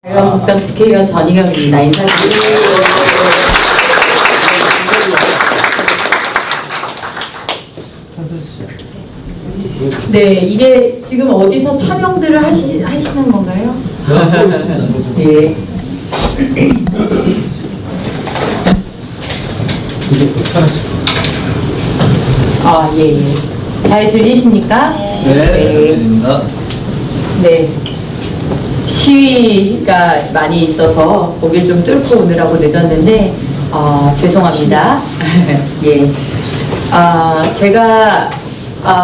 자유한국당 국회의원 전희경입니다. 인사드립니다. 네, 이게 지금 어디서 촬영들을 하시는 건가요? 예. 이제 편하실 아, 예, 예. 잘 들리십니까? 네, 잘 들립니다. 네. 시위가 많이 있어서 고개를 좀 뚫고 오느라고 늦었는데, 죄송합니다. 예. 제가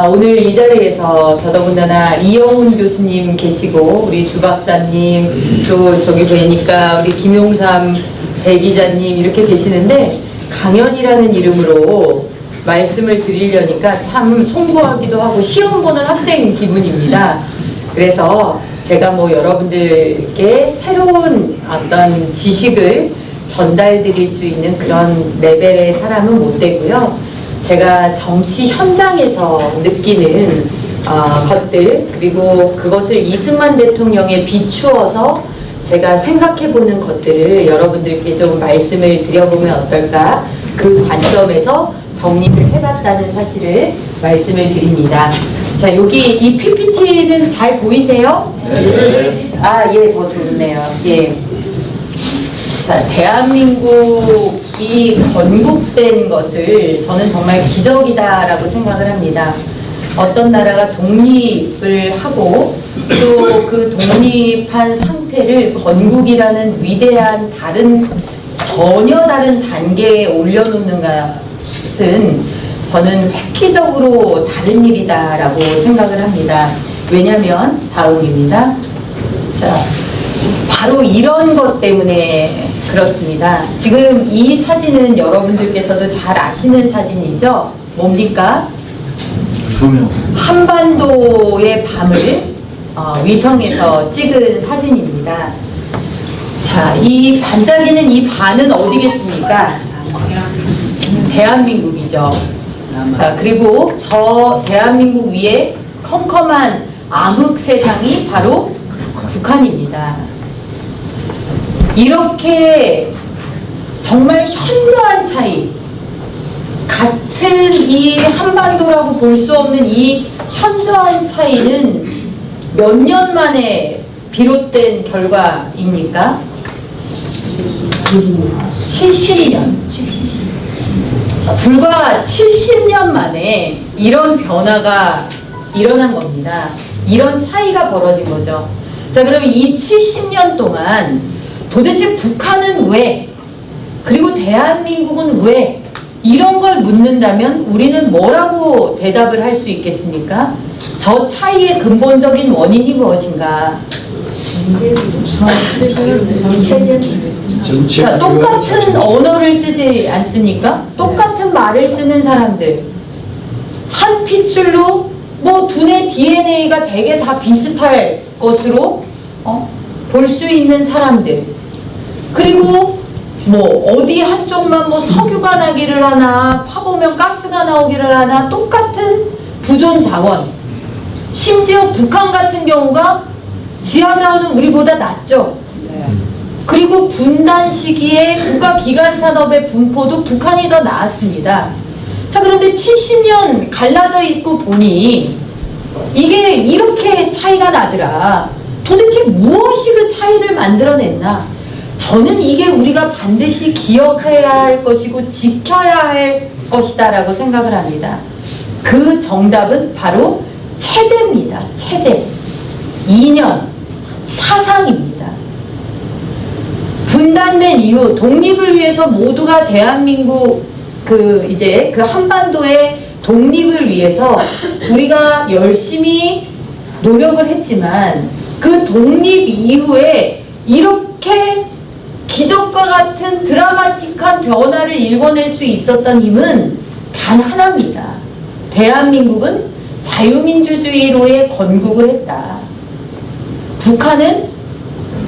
오늘 이 자리에서 더더군다나 이영훈 교수님 계시고, 우리 주 박사님, 또 저기 보니까 우리 김용삼 대기자님 이렇게 계시는데, 강연이라는 이름으로 말씀을 드리려니까 참 송구하기도 하고 시험 보는 학생 기분입니다. 그래서 제가 뭐 여러분들께 새로운 어떤 지식을 전달드릴 수 있는 그런 레벨의 사람은 못 되고요. 제가 정치 현장에서 느끼는 것들, 그리고 그것을 이승만 대통령에 비추어서 제가 생각해보는 것들을 여러분들께 좀 말씀을 드려보면 어떨까, 그 관점에서 정리를 해봤다는 사실을 말씀을 드립니다. 자, 여기 이 PPT는 잘 보이세요? 네. 예, 더 좋네요. 예. 자, 대한민국이 건국된 것을 저는 정말 기적이다라고 생각을 합니다. 어떤 나라가 독립을 하고 또 그 독립한 상태를 건국이라는 위대한 전혀 다른 단계에 올려놓는 것은 저는 획기적으로 다른 일이다라고 생각을 합니다. 왜냐하면 다음입니다. 자, 바로 이런 것 때문에 그렇습니다. 지금 이 사진은 여러분들께서도 잘 아시는 사진이죠? 뭡니까? 조명. 한반도의 밤을 위성에서 찍은 사진입니다. 자, 이 반짝이는 이 반은 어디겠습니까? 대한민국이죠. 자, 그리고 저 대한민국 위에 컴컴한 암흑 세상이 바로 북한입니다. 이렇게 정말 현저한 차이, 같은 이 한반도라고 볼 수 없는 이 현저한 차이는 몇 년 만에 비롯된 결과입니까? 70년. 불과 70년 만에 이런 변화가 일어난 겁니다. 이런 차이가 벌어진 거죠. 자, 그럼 이 70년 동안 도대체 북한은 왜, 그리고 대한민국은 왜, 이런 걸 묻는다면 우리는 뭐라고 대답을 할 수 있겠습니까? 저 차이의 근본적인 원인이 무엇인가? 자, 똑같은 언어를 쓰지 않습니까? 똑같은 말을 쓰는 사람들, 한 핏줄로 뭐 두뇌 DNA가 되게 다 비슷할 것으로 볼 수 있는 사람들, 그리고 뭐 어디 한쪽만 뭐 석유가 나기를 하나, 파보면 가스가 나오기를 하나, 똑같은 부존 자원, 심지어 북한 같은 경우가 지하 자원은 우리보다 낮죠. 그리고 분단 시기에 국가기관 산업의 분포도 북한이 더 나았습니다. 자, 그런데 70년 갈라져 있고 보니 이게 이렇게 차이가 나더라. 도대체 무엇이 그 차이를 만들어냈나? 저는 이게 우리가 반드시 기억해야 할 것이고 지켜야 할 것이다 라고 생각을 합니다. 그 정답은 바로 체제입니다. 체제. 이념, 사상입니다. 분단된 이후 독립을 위해서 모두가 대한민국 그 한반도의 독립을 위해서 우리가 열심히 노력을 했지만 그 독립 이후에 이렇게 기적과 같은 드라마틱한 변화를 일궈낼 수 있었던 힘은 단 하나입니다. 대한민국은 자유민주주의로의 건국을 했다. 북한은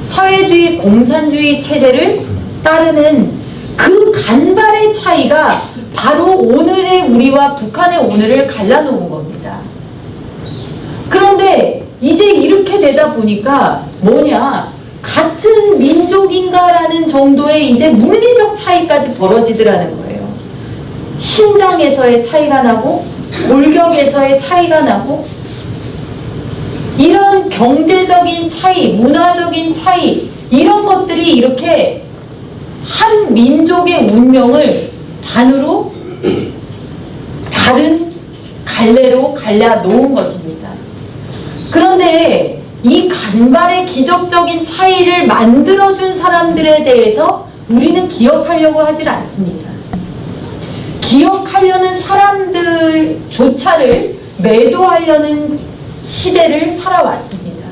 사회주의 공산주의 체제를 따르는 그 간발의 차이가 바로 오늘의 우리와 북한의 오늘을 갈라놓은 겁니다. 그런데 이제 이렇게 되다 보니까 뭐냐, 같은 민족인가라는 정도의 이제 물리적 차이까지 벌어지더라는 거예요. 신장에서의 차이가 나고 골격에서의 차이가 나고 이런 경제적인 차이, 문화적인 차이 이런 것들이 이렇게 한 민족의 운명을 반으로 다른 갈래로 갈라 놓은 것입니다. 그런데 이 간발의 기적적인 차이를 만들어준 사람들에 대해서 우리는 기억하려고 하질 않습니다. 기억하려는 사람들조차를 매도하려는 시대를 살아왔습니다.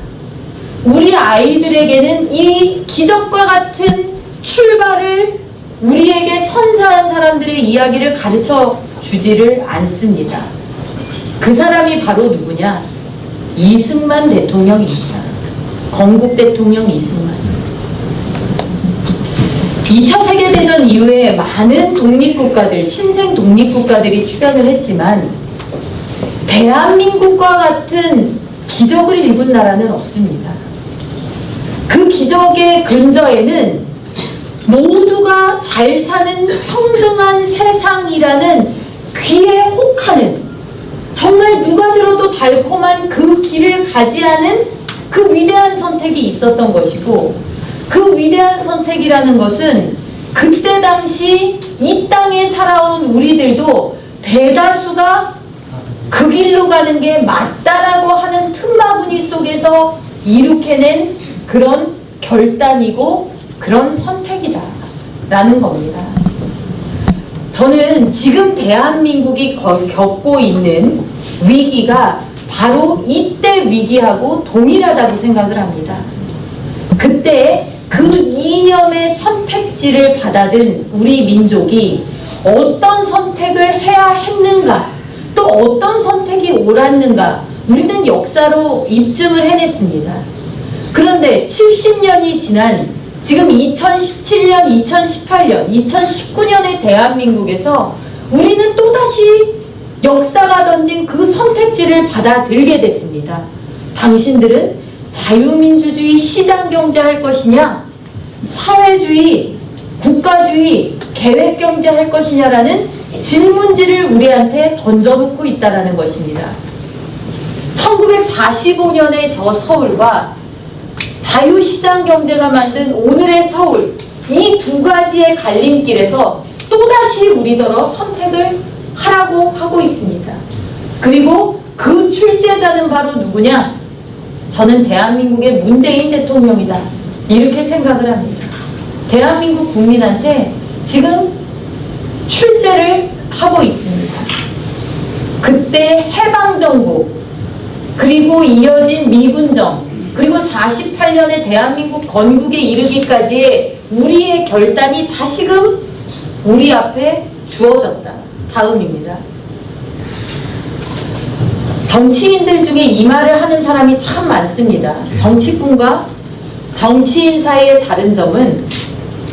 우리 아이들에게는 이 기적과 같은 출발을 우리에게 선사한 사람들의 이야기를 가르쳐 주지를 않습니다. 그 사람이 바로 누구냐? 이승만 대통령입니다. 건국 대통령 이승만. 2차 세계대전 이후에 많은 독립국가들, 신생 독립국가들이 출현을 했지만 대한민국과 같은 기적을 일군 나라는 없습니다. 그 기적의 근저에는 모두가 잘 사는 평등한 세상이라는 귀에 혹하는 정말 누가 들어도 달콤한 그 길을 가지 않은 그 위대한 선택이 있었던 것이고 그 위대한 선택이라는 것은 그때 당시 이 땅에 살아온 우리들도 대다수가 그 길로 가는 게 맞다라고 하는 틈바구니 속에서 이룩해낸 그런 결단이고 그런 선택이다 라는 겁니다. 저는 지금 대한민국이 겪고 있는 위기가 바로 이때 위기하고 동일하다고 생각을 합니다. 그때 그 이념의 선택지를 받아든 우리 민족이 어떤 선택을 해야 했는가 또 어떤 선택이 옳았는가 우리는 역사로 입증을 해냈습니다. 그런데 70년이 지난 지금 2017년, 2018년, 2019년의 대한민국에서 우리는 또다시 역사가 던진 그 선택지를 받아들게 됐습니다. 당신들은 자유민주주의 시장경제 할 것이냐, 사회주의, 국가주의, 계획경제 할 것이냐라는 질문지를 우리한테 던져놓고 있다는 것입니다. 1945년의 저 서울과 자유시장경제가 만든 오늘의 서울, 이 두 가지의 갈림길에서 또다시 우리더러 선택을 하라고 하고 있습니다. 그리고 그 출제자는 바로 누구냐? 저는 대한민국의 문재인 대통령이다. 이렇게 생각을 합니다. 대한민국 국민한테 지금 출제를 하고 있습니다. 그때 해방정부, 그리고 이어진 미군정, 그리고 48년의 대한민국 건국에 이르기까지의 우리의 결단이 다시금 우리 앞에 주어졌다. 다음입니다. 정치인들 중에 이 말을 하는 사람이 참 많습니다. 정치꾼과 정치인 사이의 다른 점은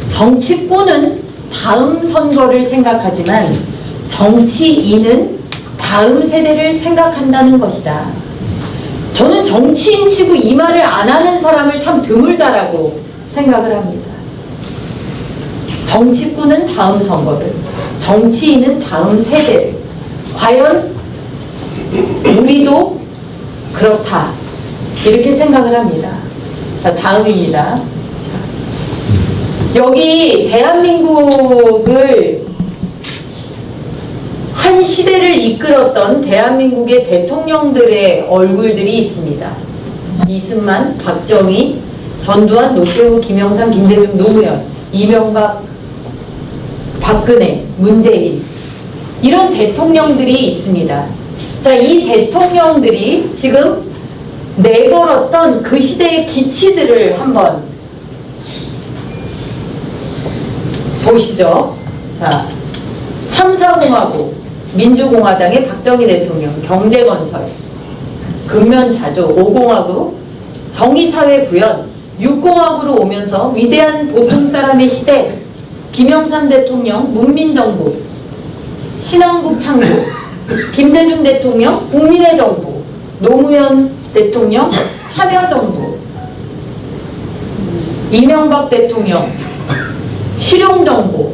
정치꾼은 다음 선거를 생각하지만 정치인은 다음 세대를 생각한다는 것이다. 저는 정치인 치고 이 말을 안 하는 사람을 참 드물다라고 생각을 합니다. 정치꾼은 다음 선거를, 정치인은 다음 세대를. 과연 우리도 그렇다. 이렇게 생각을 합니다. 자, 다음입니다. 자, 여기 대한민국을 한 시대를 이끌었던 대한민국의 대통령들의 얼굴들이 있습니다. 이승만, 박정희, 전두환, 노태우, 김영삼, 김대중, 노무현, 이명박, 박근혜, 문재인 이런 대통령들이 있습니다. 자, 이 대통령들이 지금 내걸었던 그 시대의 기치들을 한번 보시죠. 자, 3.4공화국 민주공화당의 박정희 대통령, 경제건설, 근면자조, 5공화국, 정의사회 구현, 6공화국으로 오면서 위대한 보통사람의 시대, 김영삼 대통령, 문민정부, 신한국 창조, 김대중 대통령, 국민의 정부, 노무현 대통령, 참여정부, 이명박 대통령 실용정보,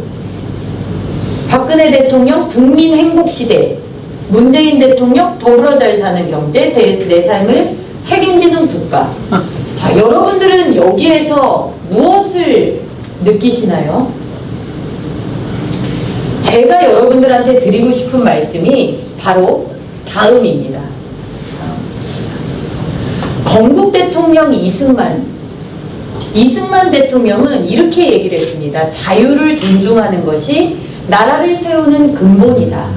박근혜 대통령 국민행복시대, 문재인 대통령 더불어 잘 사는 경제, 내 삶을 책임지는 국가. 자, 여러분들은 여기에서 무엇을 느끼시나요? 제가 여러분들한테 드리고 싶은 말씀이 바로 다음입니다. 건국 대통령 이승만 대통령은 이렇게 얘기를 했습니다. 자유를 존중하는 것이 나라를 세우는 근본이다.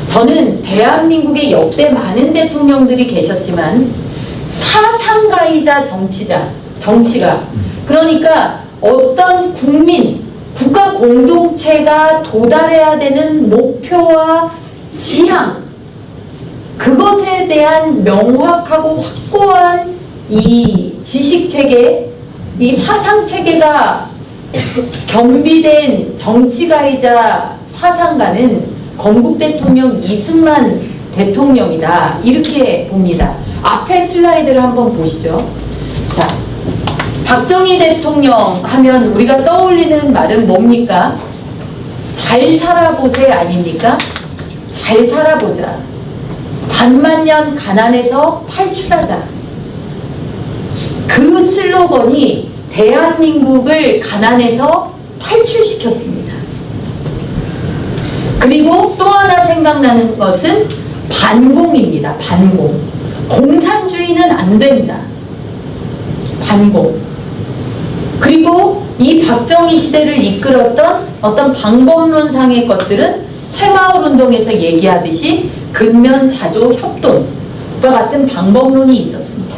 저는 대한민국에 역대 많은 대통령들이 계셨지만 사상가이자 정치가 그러니까 어떤 국가 공동체가 도달해야 되는 목표와 지향, 그것에 대한 명확하고 확고한 이 지식체계, 이 사상체계가 겸비된 정치가이자 사상가는 건국 대통령 이승만 대통령이다. 이렇게 봅니다. 앞에 슬라이드를 한번 보시죠. 자, 박정희 대통령 하면 우리가 떠올리는 말은 뭡니까? 잘 살아보세 아닙니까? 잘 살아보자. 반만년 가난에서 탈출하자. 그 슬로건이 대한민국을 가난에서 탈출시켰습니다. 그리고 또 하나 생각나는 것은 반공입니다. 반공. 공산주의는 안 된다. 반공. 그리고 이 박정희 시대를 이끌었던 어떤 방법론상의 것들은 새마을운동에서 얘기하듯이 근면, 자조, 협동과 같은 방법론이 있었습니다.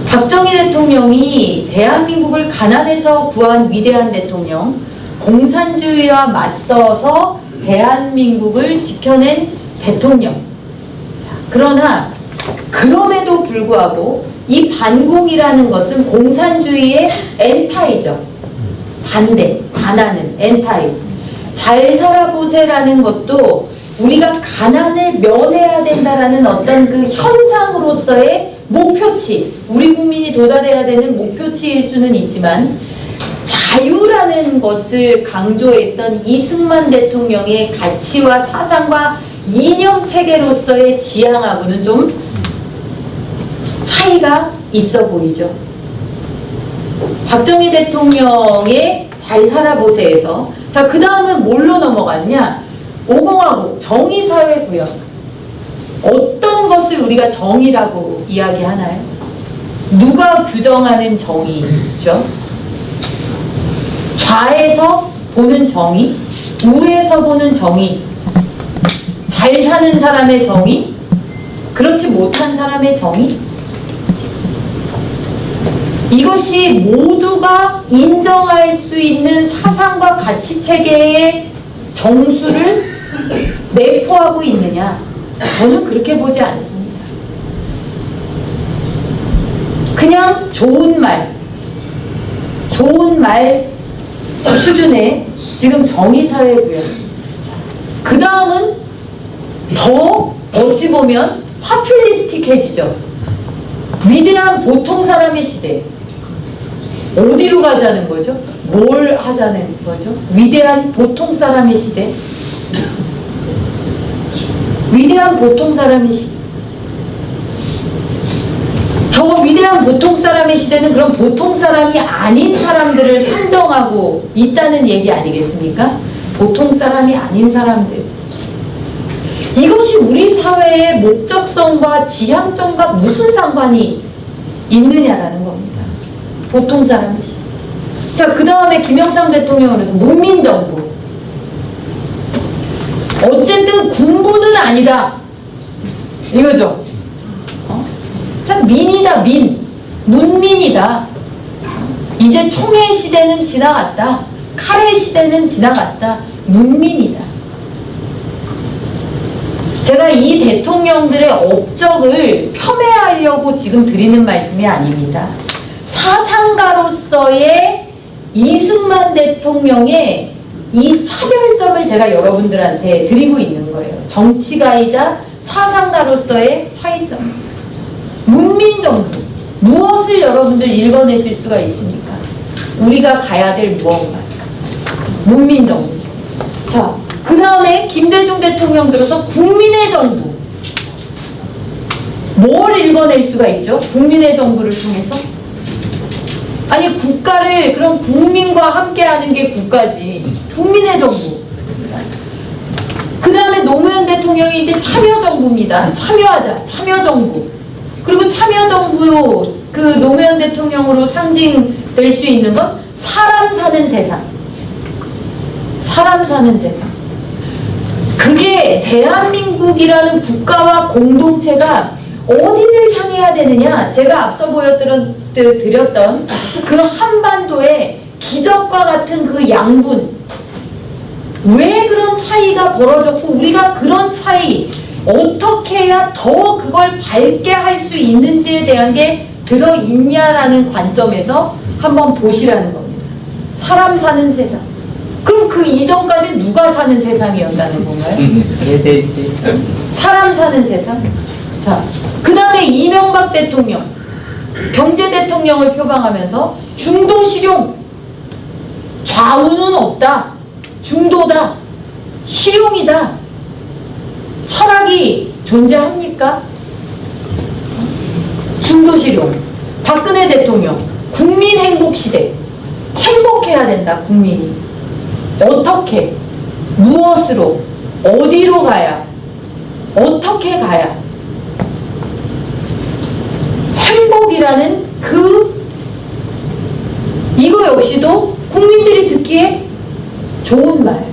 박정희 대통령이 대한민국을 가난에서 구한 위대한 대통령, 공산주의와 맞서서 대한민국을 지켜낸 대통령. 자, 그러나 그럼에도 불구하고 이 반공이라는 것은 공산주의의 엔타이죠. 반하는 엔타이. 잘 살아보세라는 것도 우리가 가난을 면해야 된다라는 어떤 그 현상으로서의 목표치, 우리 국민이 도달해야 되는 목표치일 수는 있지만 자유라는 것을 강조했던 이승만 대통령의 가치와 사상과 이념체계로서의 지향하고는 좀 차이가 있어 보이죠. 박정희 대통령의 잘 살아보세에서 자, 그 다음은 뭘로 넘어갔냐? 5공화국 정의사회구현. 어떤 것을 우리가 정의라고 이야기하나요? 누가 규정하는 정의죠? 좌에서 보는 정의, 우에서 보는 정의, 잘 사는 사람의 정의, 그렇지 못한 사람의 정의. 이것이 모두가 인정할 수 있는 사상과 가치체계의 정수를 내포하고 있느냐? 저는 그렇게 보지 않습니다. 그냥 좋은 말 수준의 지금 정의사회고요. 그 다음은 더 어찌 보면 파퓰리스틱해지죠. 위대한 보통 사람의 시대. 어디로 가자는 거죠? 뭘 하자는 거죠? 위대한 보통 사람의 시대. 위대한 보통 사람의 시대. 저 위대한 보통 사람의 시대는 그럼 보통 사람이 아닌 사람들을 상정하고 있다는 얘기 아니겠습니까? 보통 사람이 아닌 사람들. 이것이 우리 사회의 목적성과 지향점과 무슨 상관이 있느냐라는 겁니다. 보통 사람의 시대. 자, 그 다음에 김영삼 대통령은 문민정부. 어쨌든 군부는 아니다. 이거죠. 참 민이다, 문민이다. 이제 총의 시대는 지나갔다. 칼의 시대는 지나갔다. 문민이다. 제가 이 대통령들의 업적을 폄훼하려고 지금 드리는 말씀이 아닙니다. 사상가로서의 이승만 대통령의 이 차별점을 제가 여러분들한테 드리고 있는 거예요. 정치가이자 사상가로서의 차이점. 문민정부. 무엇을 여러분들 읽어내실 수가 있습니까? 우리가 가야 될 무언가. 문민정부. 자, 그 다음에 김대중 대통령 들어서 국민의 정부. 뭘 읽어낼 수가 있죠? 국민의 정부를 통해서? 아니, 국가를 그럼 국민과 함께하는 게 국가지. 국민의 정부. 그 다음에 노무현 대통령이 이제 참여정부입니다. 참여하자. 참여정부. 그리고 참여정부 그 노무현 대통령으로 상징될 수 있는 건 사람 사는 세상. 사람 사는 세상. 그게 대한민국이라는 국가와 공동체가 어디를 향해야 되느냐. 제가 앞서 보여드렸던 그 한반도의 기적과 같은 그 양분. 왜 그런 차이가 벌어졌고 우리가 그런 차이 어떻게 해야 더 그걸 밝게 할 수 있는지에 대한 게 들어있냐라는 관점에서 한번 보시라는 겁니다. 사람 사는 세상. 그럼 그 이전까지 누가 사는 세상이었다는 건가요? 개돼지. 사람 사는 세상. 자, 그 다음에 이명박 대통령 경제 대통령을 표방하면서 중도 실용. 좌우는 없다. 중도다. 실용이다. 철학이 존재합니까? 중도 실용. 박근혜 대통령 국민 행복 시대. 행복해야 된다. 국민이. 어떻게? 무엇으로? 어디로 가야? 어떻게 가야? 행복이라는 이거 역시도 국민들이 듣기에 좋은 말.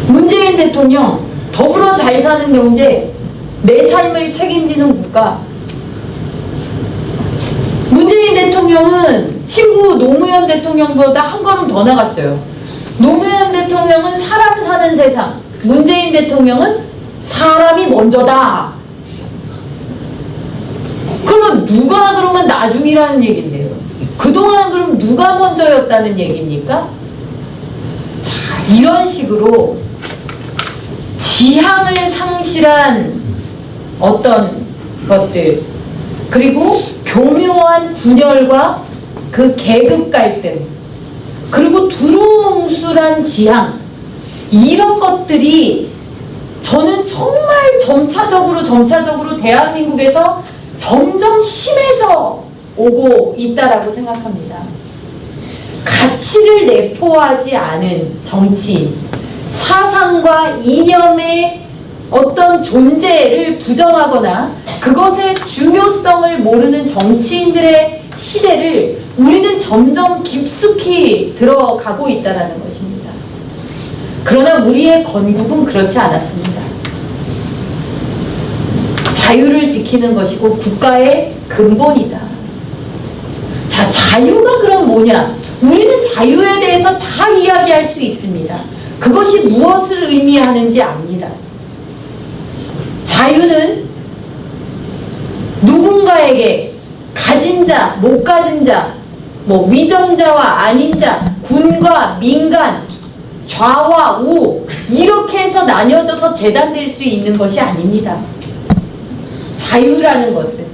문재인 대통령 더불어 잘 사는 경제, 내 삶을 책임지는 국가. 문재인 대통령은 친구 노무현 대통령보다 한 걸음 더 나갔어요. 노무현 대통령은 사람 사는 세상, 문재인 대통령은 사람이 먼저다. 그러면 누가 그러면 나중이라는 얘기인데요. 그동안 그럼 누가 먼저였다는 얘기입니까? 자, 이런 식으로 지향을 상실한 어떤 것들, 그리고 교묘한 분열과 그 계급 갈등, 그리고 두루뭉술한 지향, 이런 것들이 저는 정말 점차적으로 대한민국에서 점점 심해져 오고 있다라고 생각합니다. 가치를 내포하지 않은 정치인, 사상과 이념의 어떤 존재를 부정하거나 그것의 중요성을 모르는 정치인들의 시대를 우리는 점점 깊숙이 들어가고 있다는 것입니다. 그러나 우리의 건국은 그렇지 않았습니다. 자유를 지키는 것이고 국가의 근본이다. 자, 자유가 그럼 뭐냐? 우리는 자유에 대해서 다 이야기할 수 있습니다. 그것이 무엇을 의미하는지 압니다. 자유는 누군가에게 가진 자, 못 가진 자, 위정자와 아닌 자, 군과 민간, 좌와 우, 이렇게 해서 나뉘어져서 재단될 수 있는 것이 아닙니다. 자유라는 것은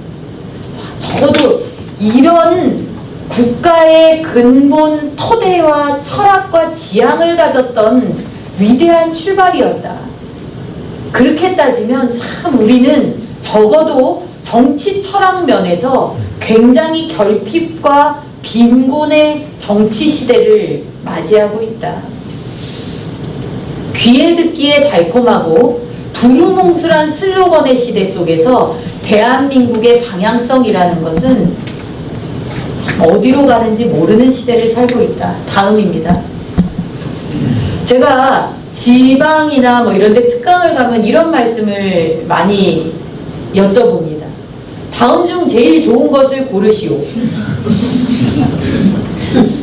적어도 이런 국가의 근본 토대와 철학과 지향을 가졌던 위대한 출발이었다. 그렇게 따지면 참 우리는 적어도 정치 철학 면에서 굉장히 결핍과 빈곤의 정치 시대를 맞이하고 있다. 귀에 듣기에 달콤하고 두루뭉술한 슬로건의 시대 속에서 대한민국의 방향성이라는 것은 참 어디로 가는지 모르는 시대를 살고 있다. 다음입니다. 제가 지방이나 이런 데 특강을 가면 이런 말씀을 많이 여쭤봅니다. 다음 중 제일 좋은 것을 고르시오.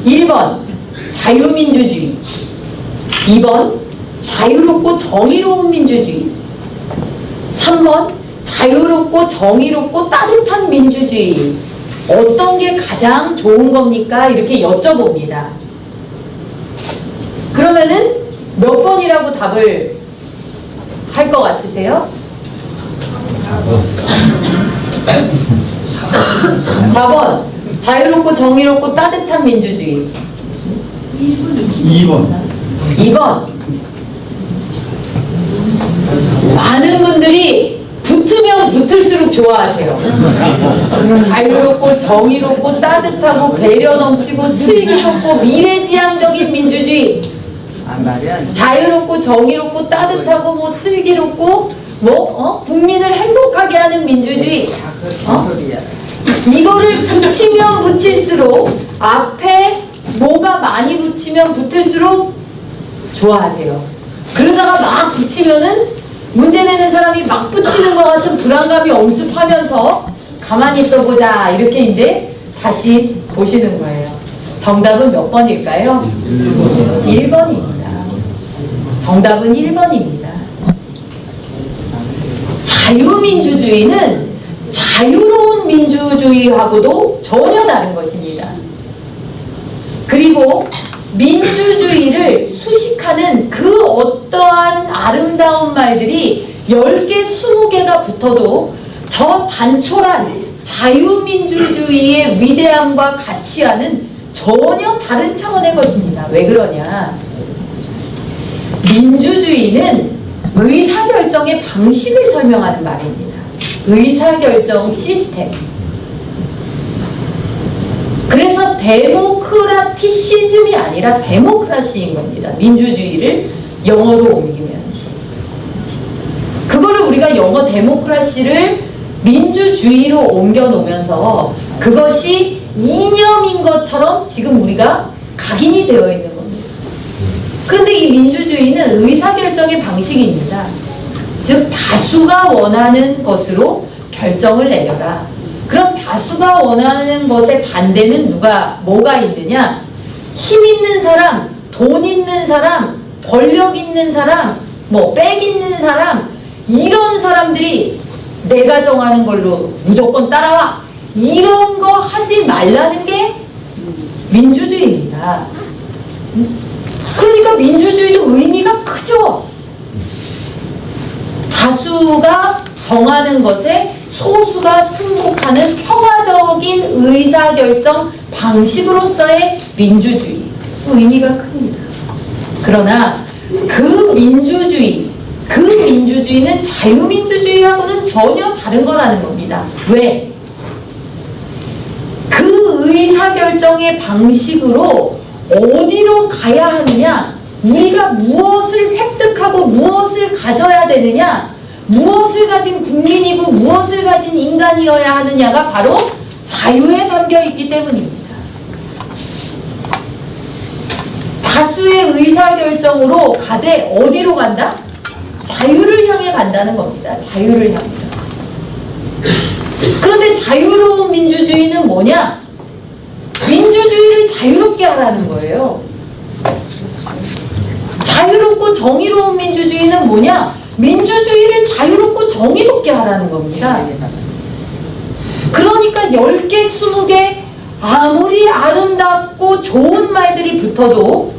1번 자유민주주의, 2번 자유롭고 정의로운 민주주의, 3번 자유롭고 정의롭고 따뜻한 민주주의. 어떤 게 가장 좋은 겁니까? 이렇게 여쭤봅니다. 그러면은 몇 번이라고 답을 할 것 같으세요? 4번. 4번 자유롭고 정의롭고 따뜻한 민주주의. 2번. 2번 많은 분들이 붙으면 붙을수록 좋아하세요. 자유롭고 정의롭고 따뜻하고 배려 넘치고 슬기롭고 미래지향적인 민주주의. 자유롭고 정의롭고 따뜻하고 뭐 슬기롭고 국민을 행복하게 하는 민주주의. 이거를 붙이면 붙일수록 앞에 뭐가 많이 붙이면 붙을수록 좋아하세요. 그러다가 막 붙이면은 문제 내는 사람이 막 붙이는 것 같은 불안감이 엄습하면서 가만히 있어보자 이렇게 이제 다시 보시는 거예요. 정답은 몇 번일까요? 1번입니다. 정답은 1번입니다. 자유민주주의는 자유로운 민주주의하고도 전혀 다른 것입니다. 그리고 민주주의를 수식하는 그 어떠한 아름다운 말들이 10개, 20개가 붙어도 저 단촐한 자유민주주의의 위대함과 가치와는 전혀 다른 차원의 것입니다. 왜 그러냐? 민주주의는 의사결정의 방식을 설명하는 말입니다. 의사결정 시스템. 그래서 데모크라티시즘이 아니라 데모크라시인 겁니다. 민주주의를 영어로 옮기면. 그거를 우리가 영어 데모크라시를 민주주의로 옮겨 놓으면서 그것이 이념인 것처럼 지금 우리가 각인이 되어 있는 겁니다. 그런데 이 민주주의는 의사결정의 방식입니다. 즉 다수가 원하는 것으로 결정을 내려라. 그럼 다수가 원하는 것에 반대는 뭐가 있느냐? 힘 있는 사람, 돈 있는 사람, 권력 있는 사람, 빽 있는 사람, 이런 사람들이 내가 정하는 걸로 무조건 따라와. 이런 거 하지 말라는 게 민주주의입니다. 그러니까 민주주의도 의미가 크죠. 다수가 정하는 것에 소수가 승복하는 평화적인 의사결정 방식으로서의 민주주의. 의미가 큽니다. 그러나 그 민주주의는 자유민주주의하고는 전혀 다른 거라는 겁니다. 왜? 그 의사결정의 방식으로 어디로 가야 하느냐, 우리가 무엇을 획득하고 무엇을 가져야 되느냐, 무엇을 가진 국민이고 무엇을 가진 인간이어야 하느냐가 바로 자유에 담겨 있기 때문입니다. 다수의 의사결정으로 가되 어디로 간다? 자유를 향해 간다는 겁니다. 자유를 향해. 그런데 자유로운 민주주의는 뭐냐? 민주주의를 자유롭게 하라는 거예요. 자유롭고 정의로운 민주주의는 뭐냐? 민주주의를 자유롭고 정의롭게 하라는 겁니다. 그러니까 10개, 20개 아무리 아름답고 좋은 말들이 붙어도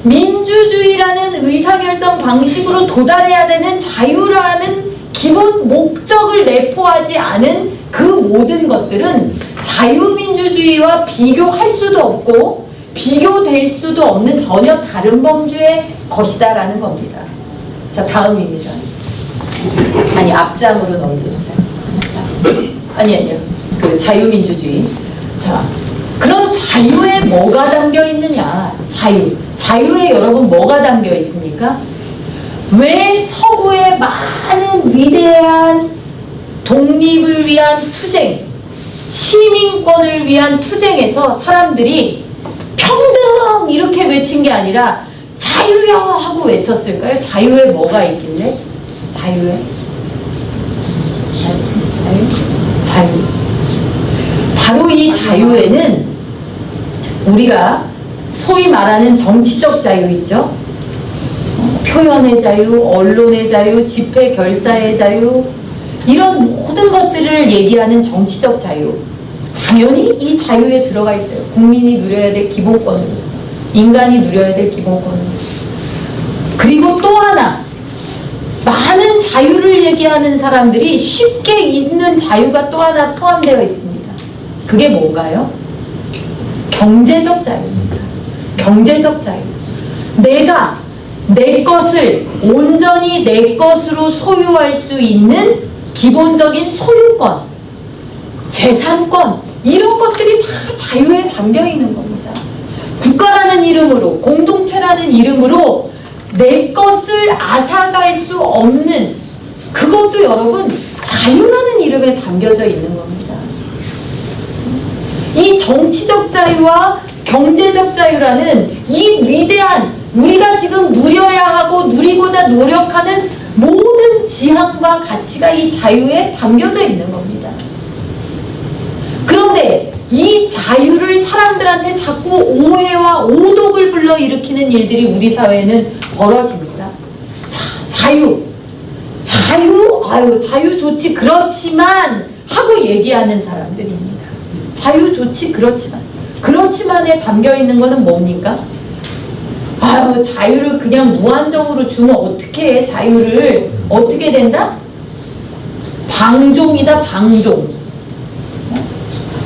민주주의라는 의사결정 방식으로 도달해야 되는 자유라는 기본 목적을 내포하지 않은 그 모든 것들은 자유민주주의와 비교할 수도 없고 비교될 수도 없는 전혀 다른 범주의 것이다라는 겁니다. 자, 다음입니다. 아니, 앞장으로 넘겨주세요. 아니요. 그 자유민주주의. 자, 그럼 자유에 뭐가 담겨 있느냐? 자유에 여러분 뭐가 담겨 있습니까? 왜 서구의 많은 위대한 독립을 위한 투쟁, 시민권을 위한 투쟁에서 사람들이 평등 이렇게 외친 게 아니라 자유요 하고 외쳤을까요? 자유에 뭐가 있길래? 자유. 바로 이 자유에는 우리가 소위 말하는 정치적 자유 있죠? 표현의 자유, 언론의 자유, 집회 결사의 자유, 이런 모든 것들을 얘기하는 정치적 자유, 당연히 이 자유에 들어가 있어요. 국민이 누려야 될 기본권으로서, 인간이 누려야 될 기본권으로서. 그리고 또 하나, 많은 자유를 얘기하는 사람들이 쉽게 잊는 자유가 또 하나 포함되어 있습니다. 그게 뭔가요? 경제적 자유입니다. 경제적 자유. 내가 내 것을 온전히 내 것으로 소유할 수 있는 기본적인 소유권, 재산권, 이런 것들이 다 자유에 담겨 있는 겁니다. 국가라는 이름으로, 공동체라는 이름으로 내 것을 앗아갈 수 없는, 그것도 여러분 자유라는 이름에 담겨져 있는 겁니다. 이 정치적 자유와 경제적 자유라는 이 위대한, 우리가 지금 누려야 하고 누리고자 노력하는 모든 지향과 가치가 이 자유에 담겨져 있는 겁니다. 그런데 이 자유를 사람들한테 자꾸 오해와 오독을 불러일으키는 일들이 우리 사회에는 벌어집니다. 자유, 자유 좋지, 그렇지만 하고 얘기하는 사람들입니다. 자유 좋지, 그렇지만에 담겨있는 거는 뭡니까? 자유를 그냥 무한정으로 주면 어떻게 해? 자유를 어떻게 된다? 방종이다, 방종.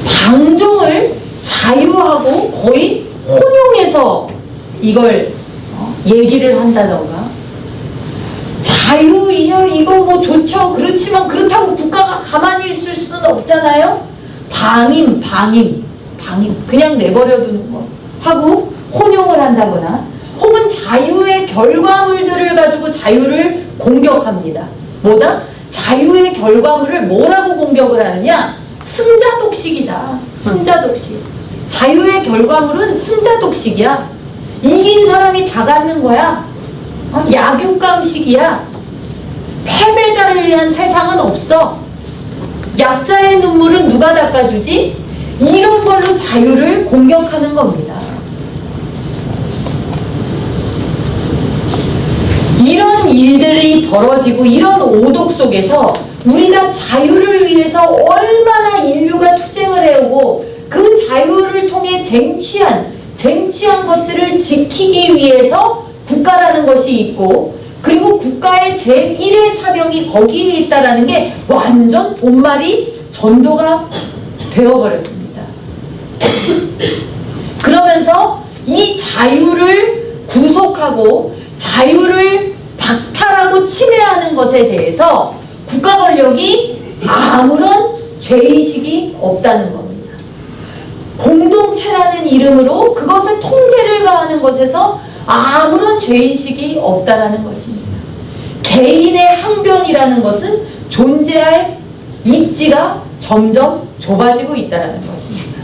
방종을 자유하고 거의 혼용해서 이걸 얘기를 한다던가, 자유 이거 뭐 좋죠. 그렇지만 그렇다고 국가가 가만히 있을 수는 없잖아요. 방임 그냥 내버려두는 거 하고 혼용을 한다거나, 혹은 자유의 결과물들을 가지고 자유를 공격합니다. 뭐다? 자유의 결과물을 뭐라고 공격을 하느냐? 승자독식이다. 승자독식. 자유의 결과물은 승자독식이야. 이긴 사람이 다 갖는 거야. 약육강식이야. 패배자를 위한 세상은 없어. 약자의 눈물은 누가 닦아주지? 이런 걸로 자유를 공격하는 겁니다. 이런 일들이 벌어지고 이런 오독 속에서 우리가 자유를 위해서 얼마나 인류가 투쟁을 해오고 그 자유를 통해 쟁취한 것들을 지키기 위해서 국가라는 것이 있고, 그리고 국가의 제1의 사명이 거기에 있다라는 게 완전 본말이 전도가 되어버렸습니다. 그러면서 이 자유를 구속하고 자유를 박탈하고 침해하는 것에 대해서 국가 권력이 아무런 죄의식이 없다는 겁니다. 공동체라는 이름으로 그것을 통제를 가하는 것에서 아무런 죄의식이 없다는 것입니다. 개인의 항변이라는 것은 존재할 입지가 점점 좁아지고 있다는 것입니다.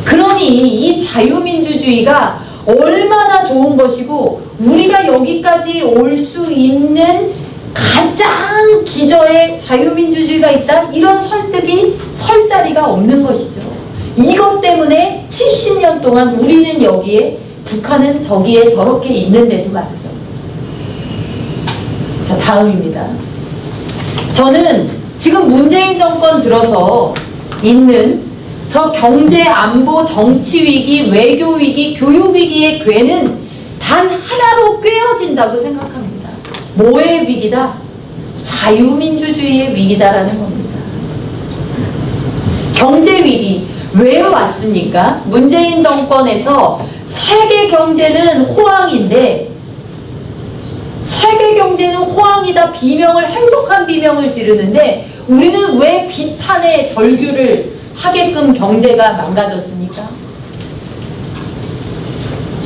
그러니 이 자유민주주의가 얼마나 좋은 것이고 우리가 여기까지 올 수 있는 가장 기저에 자유민주주의가 있다, 이런 설득이 설 자리가 없는 것이죠. 이것 때문에 70년 동안 우리는 여기에, 북한은 저기에 저렇게 있는데도 말이죠. 자, 다음입니다. 저는 지금 문재인 정권 들어서 있는 저 경제, 안보, 정치 위기, 외교 위기, 교육 위기의 궤는 단 하나로 꿰어진다고 생각합니다. 뭐의 위기다? 자유민주주의의 위기다라는 겁니다. 경제 위기 왜 왔습니까? 문재인 정권에서 세계 경제는 호황인데, 세계 경제는 호황이다 비명을, 행복한 비명을 지르는데 우리는 왜 비탄의 절규를 하게끔 경제가 망가졌습니까?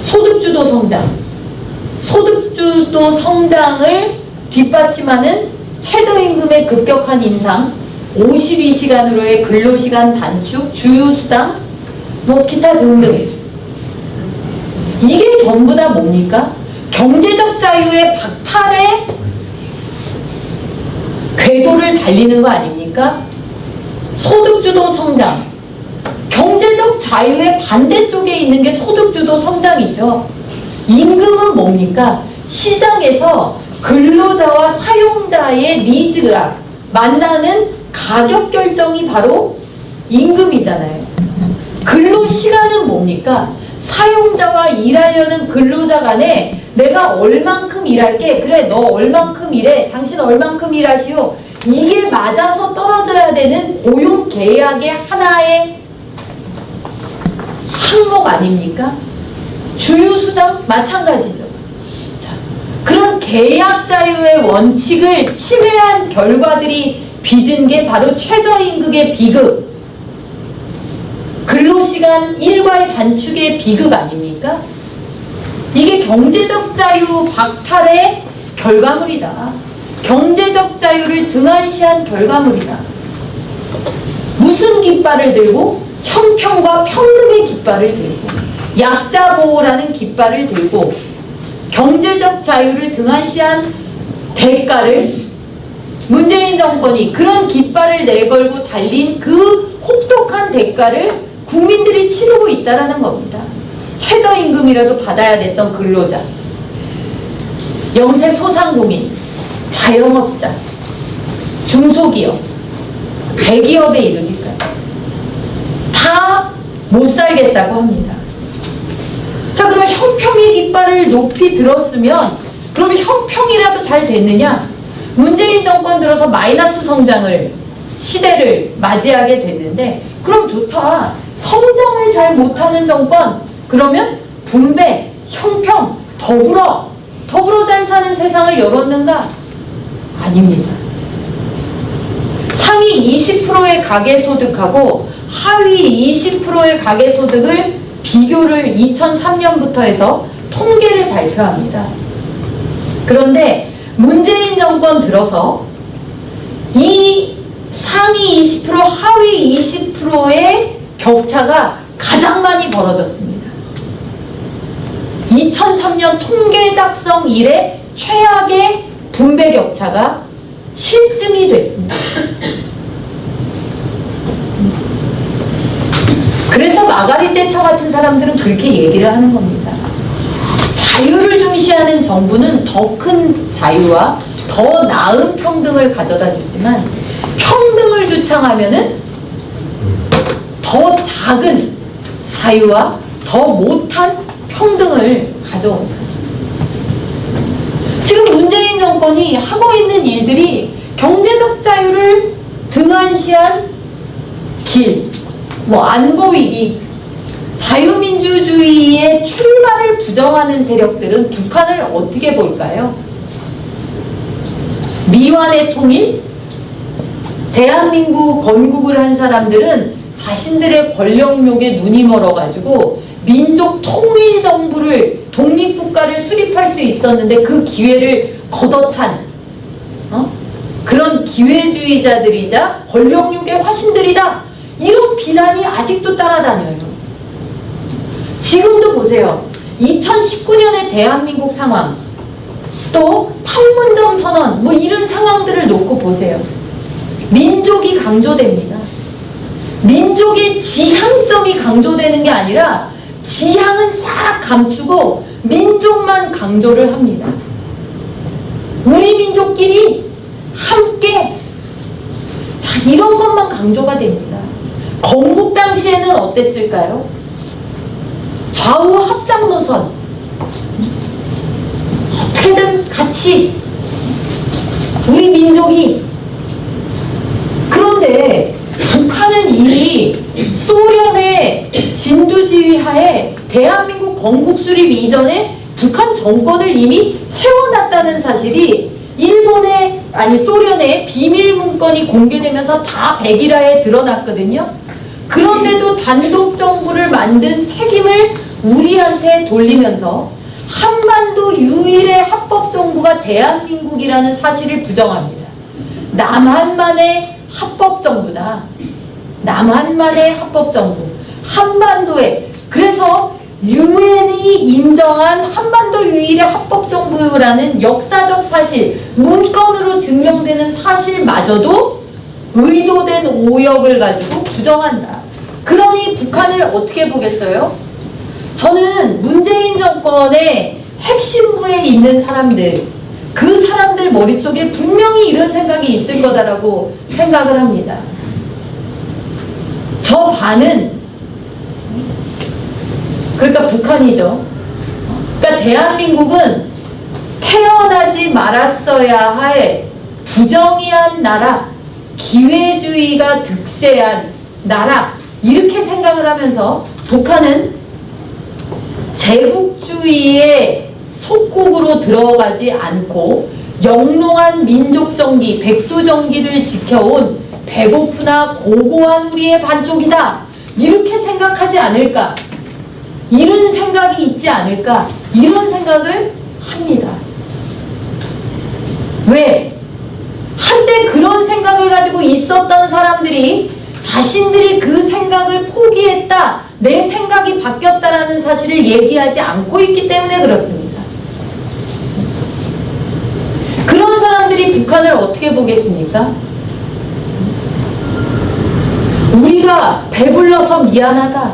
소득주도 성장, 소득주도 성장을 뒷받침하는 최저임금의 급격한 인상, 52시간으로의 근로시간 단축, 주휴수당, 뭐 기타 등등, 이게 전부 다 뭡니까? 경제적 자유의 박탈의 궤도를 달리는 거 아닙니까? 소득주도 성장, 경제적 자유의 반대쪽에 있는 게 소득주도 성장이죠. 임금은 뭡니까? 시장에서 근로자와 사용자의 니즈가 만나는 가격 결정이 바로 임금이잖아요. 근로시간은 뭡니까? 사용자와 일하려는 근로자 간에 내가 얼만큼 일할게, 그래 너 얼만큼 일해, 당신 얼만큼 일하시오, 이게 맞아서 떨어져야 되는 고용 계약의 하나의 항목 아닙니까? 주휴수당 마찬가지죠. 자, 그런 계약 자유의 원칙을 침해한 결과들이 빚은 게 바로 최저임금의 비극, 근로시간 일괄 단축의 비극 아닙니까? 이게 경제적 자유 박탈의 결과물이다. 경제적 자유를 등한시한 결과물이다. 무슨 깃발을 들고? 형평과 평등의 깃발을 들고, 약자 보호라는 깃발을 들고, 경제적 자유를 등한시한 대가를 문재인 정권이 그런 깃발을 내걸고 달린 그 혹독한 대가를 국민들이 치르고 있다는 겁니다. 최저임금이라도 받아야 됐던 근로자, 영세 소상공인, 자영업자, 중소기업, 대기업에 이르기까지 다 못 살겠다고 합니다. 자, 그럼 형평의 깃발을 높이 들었으면 그러면 형평이라도 잘 됐느냐? 문재인 정권 들어서 마이너스 성장을 시대를 맞이하게 됐는데, 그럼 좋다. 성장을 잘 못하는 정권, 그러면 분배, 형평, 더불어 잘 사는 세상을 열었는가? 아닙니다. 상위 20%의 가계소득하고 하위 20%의 가계소득을 비교를 2003년부터 해서 통계를 발표합니다. 그런데 문재인 정권 들어서 이 상위 20%, 하위 20%의 격차가 가장 많이 벌어졌습니다. 2003년 통계 작성 이래 최악의 분배 격차가 실증이 됐습니다. 그래서 마가릿 대처 같은 사람들은 그렇게 얘기를 하는 겁니다. 자유를 중시하는 정부는 더 큰 자유와 더 나은 평등을 가져다 주지만, 평등을 주창하면은 더 작은 자유와 더 못한 평등을 가져온다. 지금 문재인 정권이 하고 있는 일들이 경제적 자유를 등한시한 길, 안보 위기, 자유민주주의의 출발을 부정하는 세력들은 북한을 어떻게 볼까요? 미완의 통일? 대한민국 건국을 한 사람들은 자신들의 권력욕에 눈이 멀어가지고 민족 통일 정부를, 독립국가를 수립할 수 있었는데 그 기회를 걷어찬 그런 기회주의자들이자 권력욕의 화신들이다. 이런 비난이 아직도 따라다녀요. 지금도 보세요. 2019년의 대한민국 상황, 또 판문점 선언, 이런 상황들을 놓고 보세요. 민족이 강조됩니다. 민족의 지향점이 강조되는 게 아니라 지향은 싹 감추고 민족만 강조를 합니다. 우리 민족끼리 함께, 자, 이런 것만 강조가 됩니다. 건국 당시에는 어땠을까요? 좌우 합작 노선, 어떻게든 같이 우리 민족이. 그런데 북한은 이미 소련의 진두지휘 하에 대한민국 건국 수립 이전에 북한 정권을 이미 세워놨다는 사실이 소련의 비밀 문건이 공개되면서 다 백일화에 드러났거든요. 그런데도 단독 정부를 만든 책임을 우리한테 돌리면서 한반도 유일의 합법 정부가 대한민국이라는 사실을 부정합니다. 남한만의 합법 정부다. 남한만의 합법 정부. 한반도에, 그래서 유엔이 인정한 한반도 유일의 합법 정부라는 역사적 사실, 문건으로 증명되는 사실마저도 의도된 오역을 가지고 부정한다. 그러니 북한을 어떻게 보겠어요? 저는 문재인 정권의 핵심부에 있는 사람들, 그 사람들 머릿속에 분명히 이런 생각이 있을 거다라고 생각을 합니다. 저 반은, 그러니까 북한이죠. 그러니까 대한민국은 태어나지 말았어야 할 부정의한 나라, 기회주의가 득세한 나라, 이렇게 생각을 하면서 북한은 제국주의의 속국으로 들어가지 않고 영롱한 민족정기, 백두정기를 지켜온 배고프나 고고한 우리의 반쪽이다, 이렇게 생각하지 않을까, 이런 생각이 있지 않을까, 이런 생각을 합니다. 왜? 한때 그런 생각을 가지고 있었던 사람들이 자신들이 그 생각을 포기했다, 내 생각이 바뀌었다라는 사실을 얘기하지 않고 있기 때문에 그렇습니다. 그런 사람들이 북한을 어떻게 보겠습니까? 우리가 배불러서 미안하다,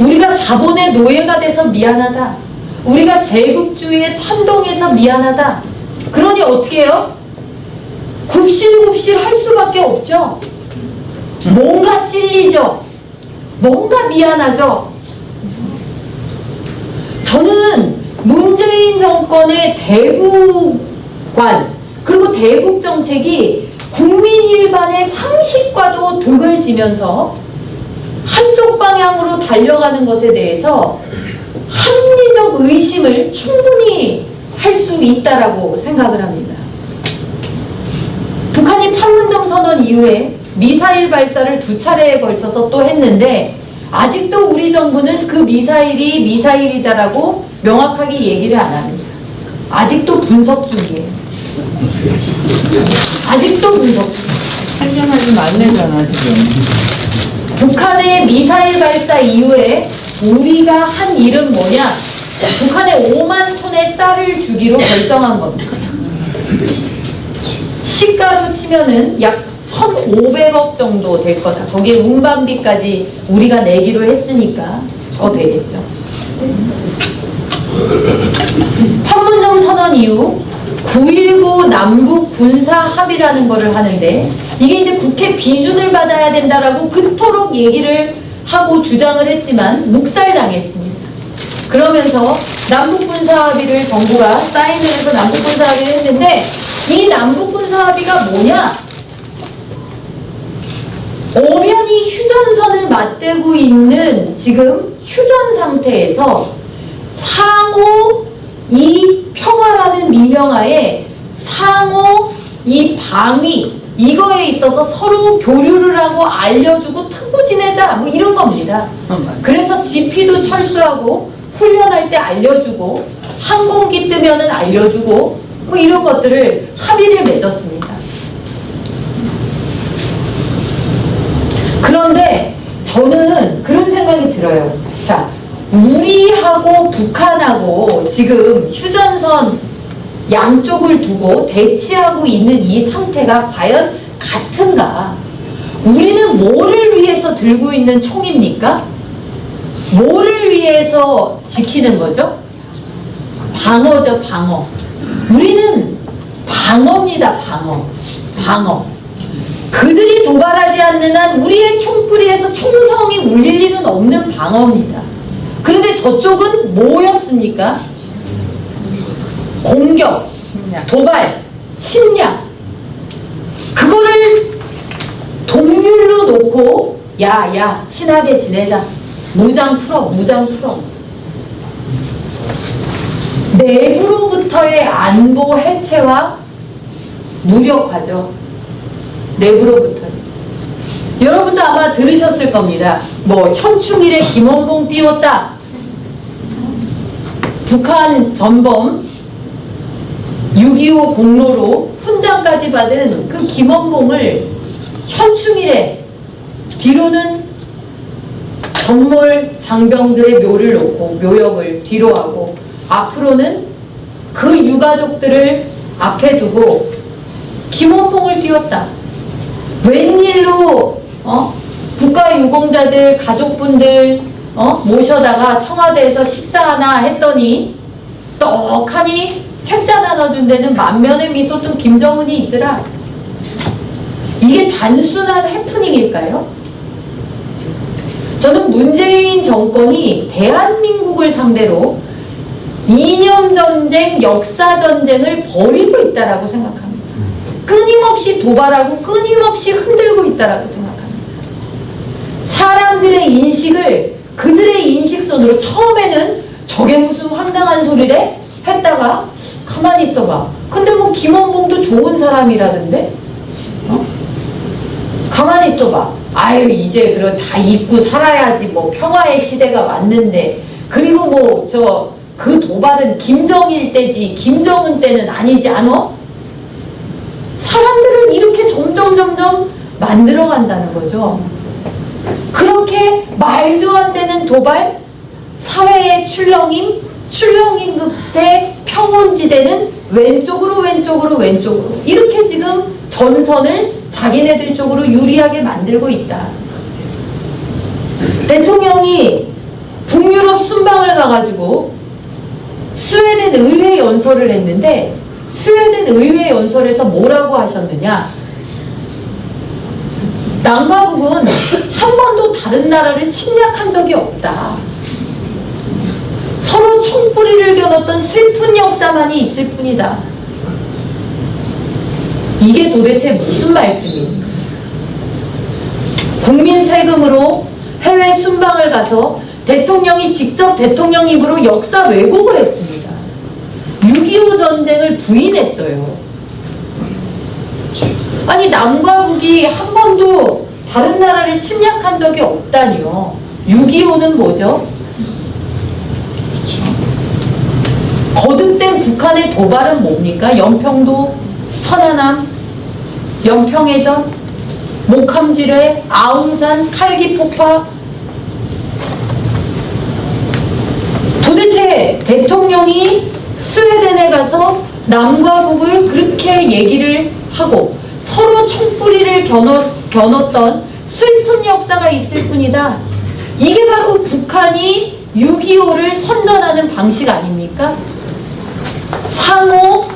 우리가 자본의 노예가 돼서 미안하다, 우리가 제국주의에 찬동해서 미안하다. 그러니 어떻게 해요? 굽실굽실 할 수밖에 없죠. 뭔가 찔리죠. 뭔가 미안하죠. 저는 문재인 정권의 대북관 그리고 대북 정책이 국민 일반의 상식과도 득을 지면서 한쪽 방향으로 달려가는 것에 대해서 합리적 의심을 충분히 할 수 있다라고 생각을 합니다. 북한이 판문점 선언 이후에 미사일 발사를 2차례에 걸쳐서 또 했는데 아직도 우리 정부는 그 미사일이 미사일이다라고 명확하게 얘기를 안 합니다. 아직도 분석 중이에요. 아직도 분석 중이에요. 한정하지 말래잖아 지금. 북한의 미사일 발사 이후에 우리가 한 일은 뭐냐? 북한에 5만 톤의 쌀을 주기로 결정한 겁니다. 시가로 치면은 약 1,500억 정도 될 거다. 거기에 운반비까지 우리가 내기로 했으니까 더 되겠죠. 판문점 선언 이후 9.19 남북 군사 합의라는 거를 하는데 이게 이제 국회 비준을 받아야 된다라고 그토록 얘기를 하고 주장을 했지만 묵살당했습니다. 그러면서 남북 군사 합의를 정부가 사인을 해서 남북 군사 합의를 했는데 이 남북 군사 합의가 뭐냐? 엄연히 휴전선을 맞대고 있는 지금 휴전 상태에서 상호 이 평화라는 미명하에 상호 이 방위 이거에 있어서 서로 교류를 하고 알려주고 트고 지내자 뭐 이런 겁니다. 그래서 지피도 철수하고 훈련할 때 알려주고 항공기 뜨면은 알려주고 뭐 이런 것들을 합의를 맺었습니다. 그런데 저는 그런 생각이 들어요. 자, 우리하고 북한하고 지금 휴전선 양쪽을 두고 대치하고 있는 이 상태가 과연 같은가? 우리는 뭐를 위해서 들고 있는 총입니까? 뭐를 위해서 지키는 거죠? 방어죠, 방어. 우리는 방어입니다, 방어. 방어. 그들이 도발하지 않는 한 우리의 총뿌리에서 총성이 울릴 일은 없는 방어입니다. 그런데 저쪽은 뭐였습니까? 공격, 도발, 침략. 그거를 동률로 놓고 야, 친하게 지내자. 무장 풀어. 내부로부터의 안보 해체와 무력화죠. 내부로부터. 여러분도 아마 들으셨을 겁니다. 뭐 현충일에 김원봉 띄웠다. 북한 전범 6.25 공로로 훈장까지 받은 그 김원봉을 현충일에 뒤로는 전몰 장병들의 묘를 놓고 묘역을 뒤로 하고 앞으로는 그 유가족들을 앞에 두고 김원봉을 띄웠다. 웬일로 국가유공자들 가족분들 모셔다가 청와대에서 식사하나 했더니 떡하니 책자 나눠준 데는 만면의 미소 뜬 김정은이 있더라. 이게 단순한 해프닝일까요? 저는 문재인 정권이 대한민국을 상대로 이념전쟁, 역사전쟁을 벌이고 있다라고 생각합니다. 끊임없이 도발하고 끊임없이 흔들고 있다라고 생각합니다. 사람들의 인식을 그들의 인식선으로 처음에는 저게 무슨 황당한 소리래? 했다가 가만히 있어봐. 근데 뭐 김원봉도 좋은 사람이라던데? 가만히 있어봐. 아유 이제 그럼 다 잊고 살아야지 뭐 평화의 시대가 왔는데 그리고 뭐 그 도발은 김정일 때지 김정은 때는 아니지 않어? 사람들을 이렇게 점점 만들어 간다는 거죠. 그렇게 말도 안 되는 도발, 사회의 출렁임 끝에 평온지대는 왼쪽으로 이렇게 지금 전선을 자기네들 쪽으로 유리하게 만들고 있다. 대통령이 북유럽 순방을 가가지고 스웨덴 의회 연설을 했는데 스웨덴 의회 연설에서 뭐라고 하셨느냐? 남과 북은 한 번도 다른 나라를 침략한 적이 없다. 서로 총뿌리를 겨눴던 슬픈 역사만이 있을 뿐이다. 이게 도대체 무슨 말씀입니까? 국민 세금으로 해외 순방을 가서 대통령이 직접 대통령 입으로 역사 왜곡을 했습니다. 6.25 전쟁을 부인했어요. 아니 남과 북이 한 번도 다른 나라를 침략한 적이 없다니요. 6.25는 뭐죠? 거듭된 북한의 도발은 뭡니까? 연평도, 천안함, 연평해전, 목함지뢰, 아웅산, 칼기폭파. 도대체 대통령이 스웨덴에 가서 남과 북을 그렇게 얘기를 하고 서로 총뿌리를 겨눴던 슬픈 역사가 있을 뿐이다. 이게 바로 북한이 6.25를 선전하는 방식 아닙니까? 상호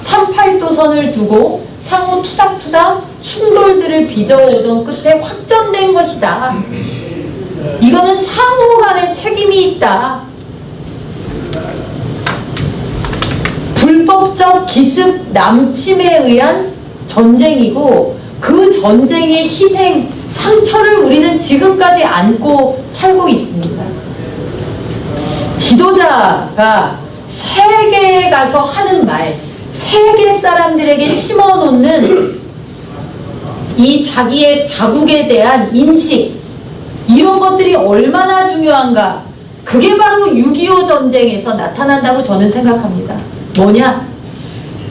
38도선을 두고 상호 투닥투닥 충돌들을 빚어오던 끝에 확전된 것이다. 이거는 상호 간의 책임이 있다. 불법적 기습 남침에 의한 전쟁이고 그 전쟁의 희생, 상처를 우리는 지금까지 안고 살고 있습니다. 지도자가 세계에 가서 하는 말, 세계 사람들에게 심어놓는 이 자기의 자국에 대한 인식, 이런 것들이 얼마나 중요한가. 그게 바로 6.25 전쟁에서 나타난다고 저는 생각합니다. 뭐냐?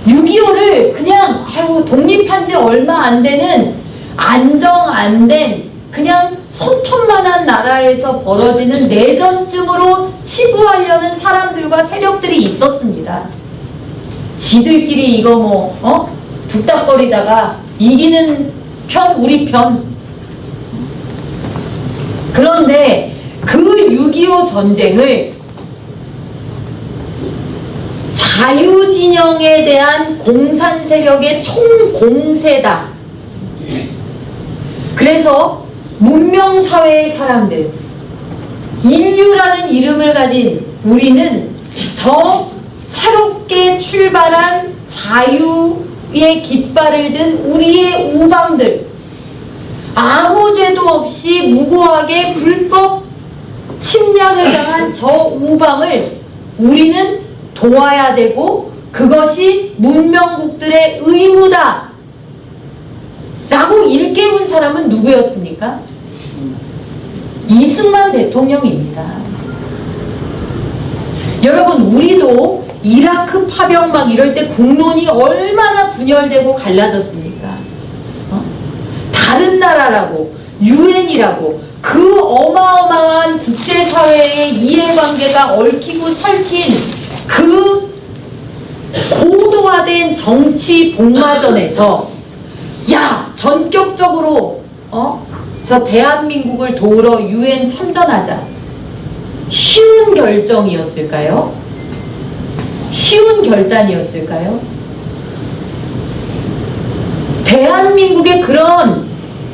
6.25를 그냥 독립한 지 얼마 안 되는 안정 안 된 그냥 손톱만한 나라에서 벌어지는 내전쯤으로 치부하려는 사람들과 세력들이 있었습니다. 지들끼리 이거 북닥거리다가 이기는 편 우리 편. 그런데 그 6.25 전쟁을 자유진영에 대한 공산 세력의 총공세다. 그래서 문명사회의 사람들, 인류라는 이름을 가진 우리는 저 새롭게 출발한 자유의 깃발을 든 우리의 우방들, 아무 죄도 없이 무고하게 불법 침략을 당한 저 우방을 우리는 도와야 되고 그것이 문명국들의 의무다 라고 일깨운 사람은 누구였습니까? 이승만 대통령입니다. 여러분, 우리도 이라크 파병 막 이럴 때 국론이 얼마나 분열되고 갈라졌습니까? 다른 나라라고, 유엔이라고, 그 어마어마한 국제사회의 이해관계가 얽히고 설킨 그 고도화된 정치 복마전에서 야, 전격적으로 저 대한민국을 도우러 유엔 참전하자. 쉬운 결정이었을까요? 쉬운 결단이었을까요? 대한민국의 그런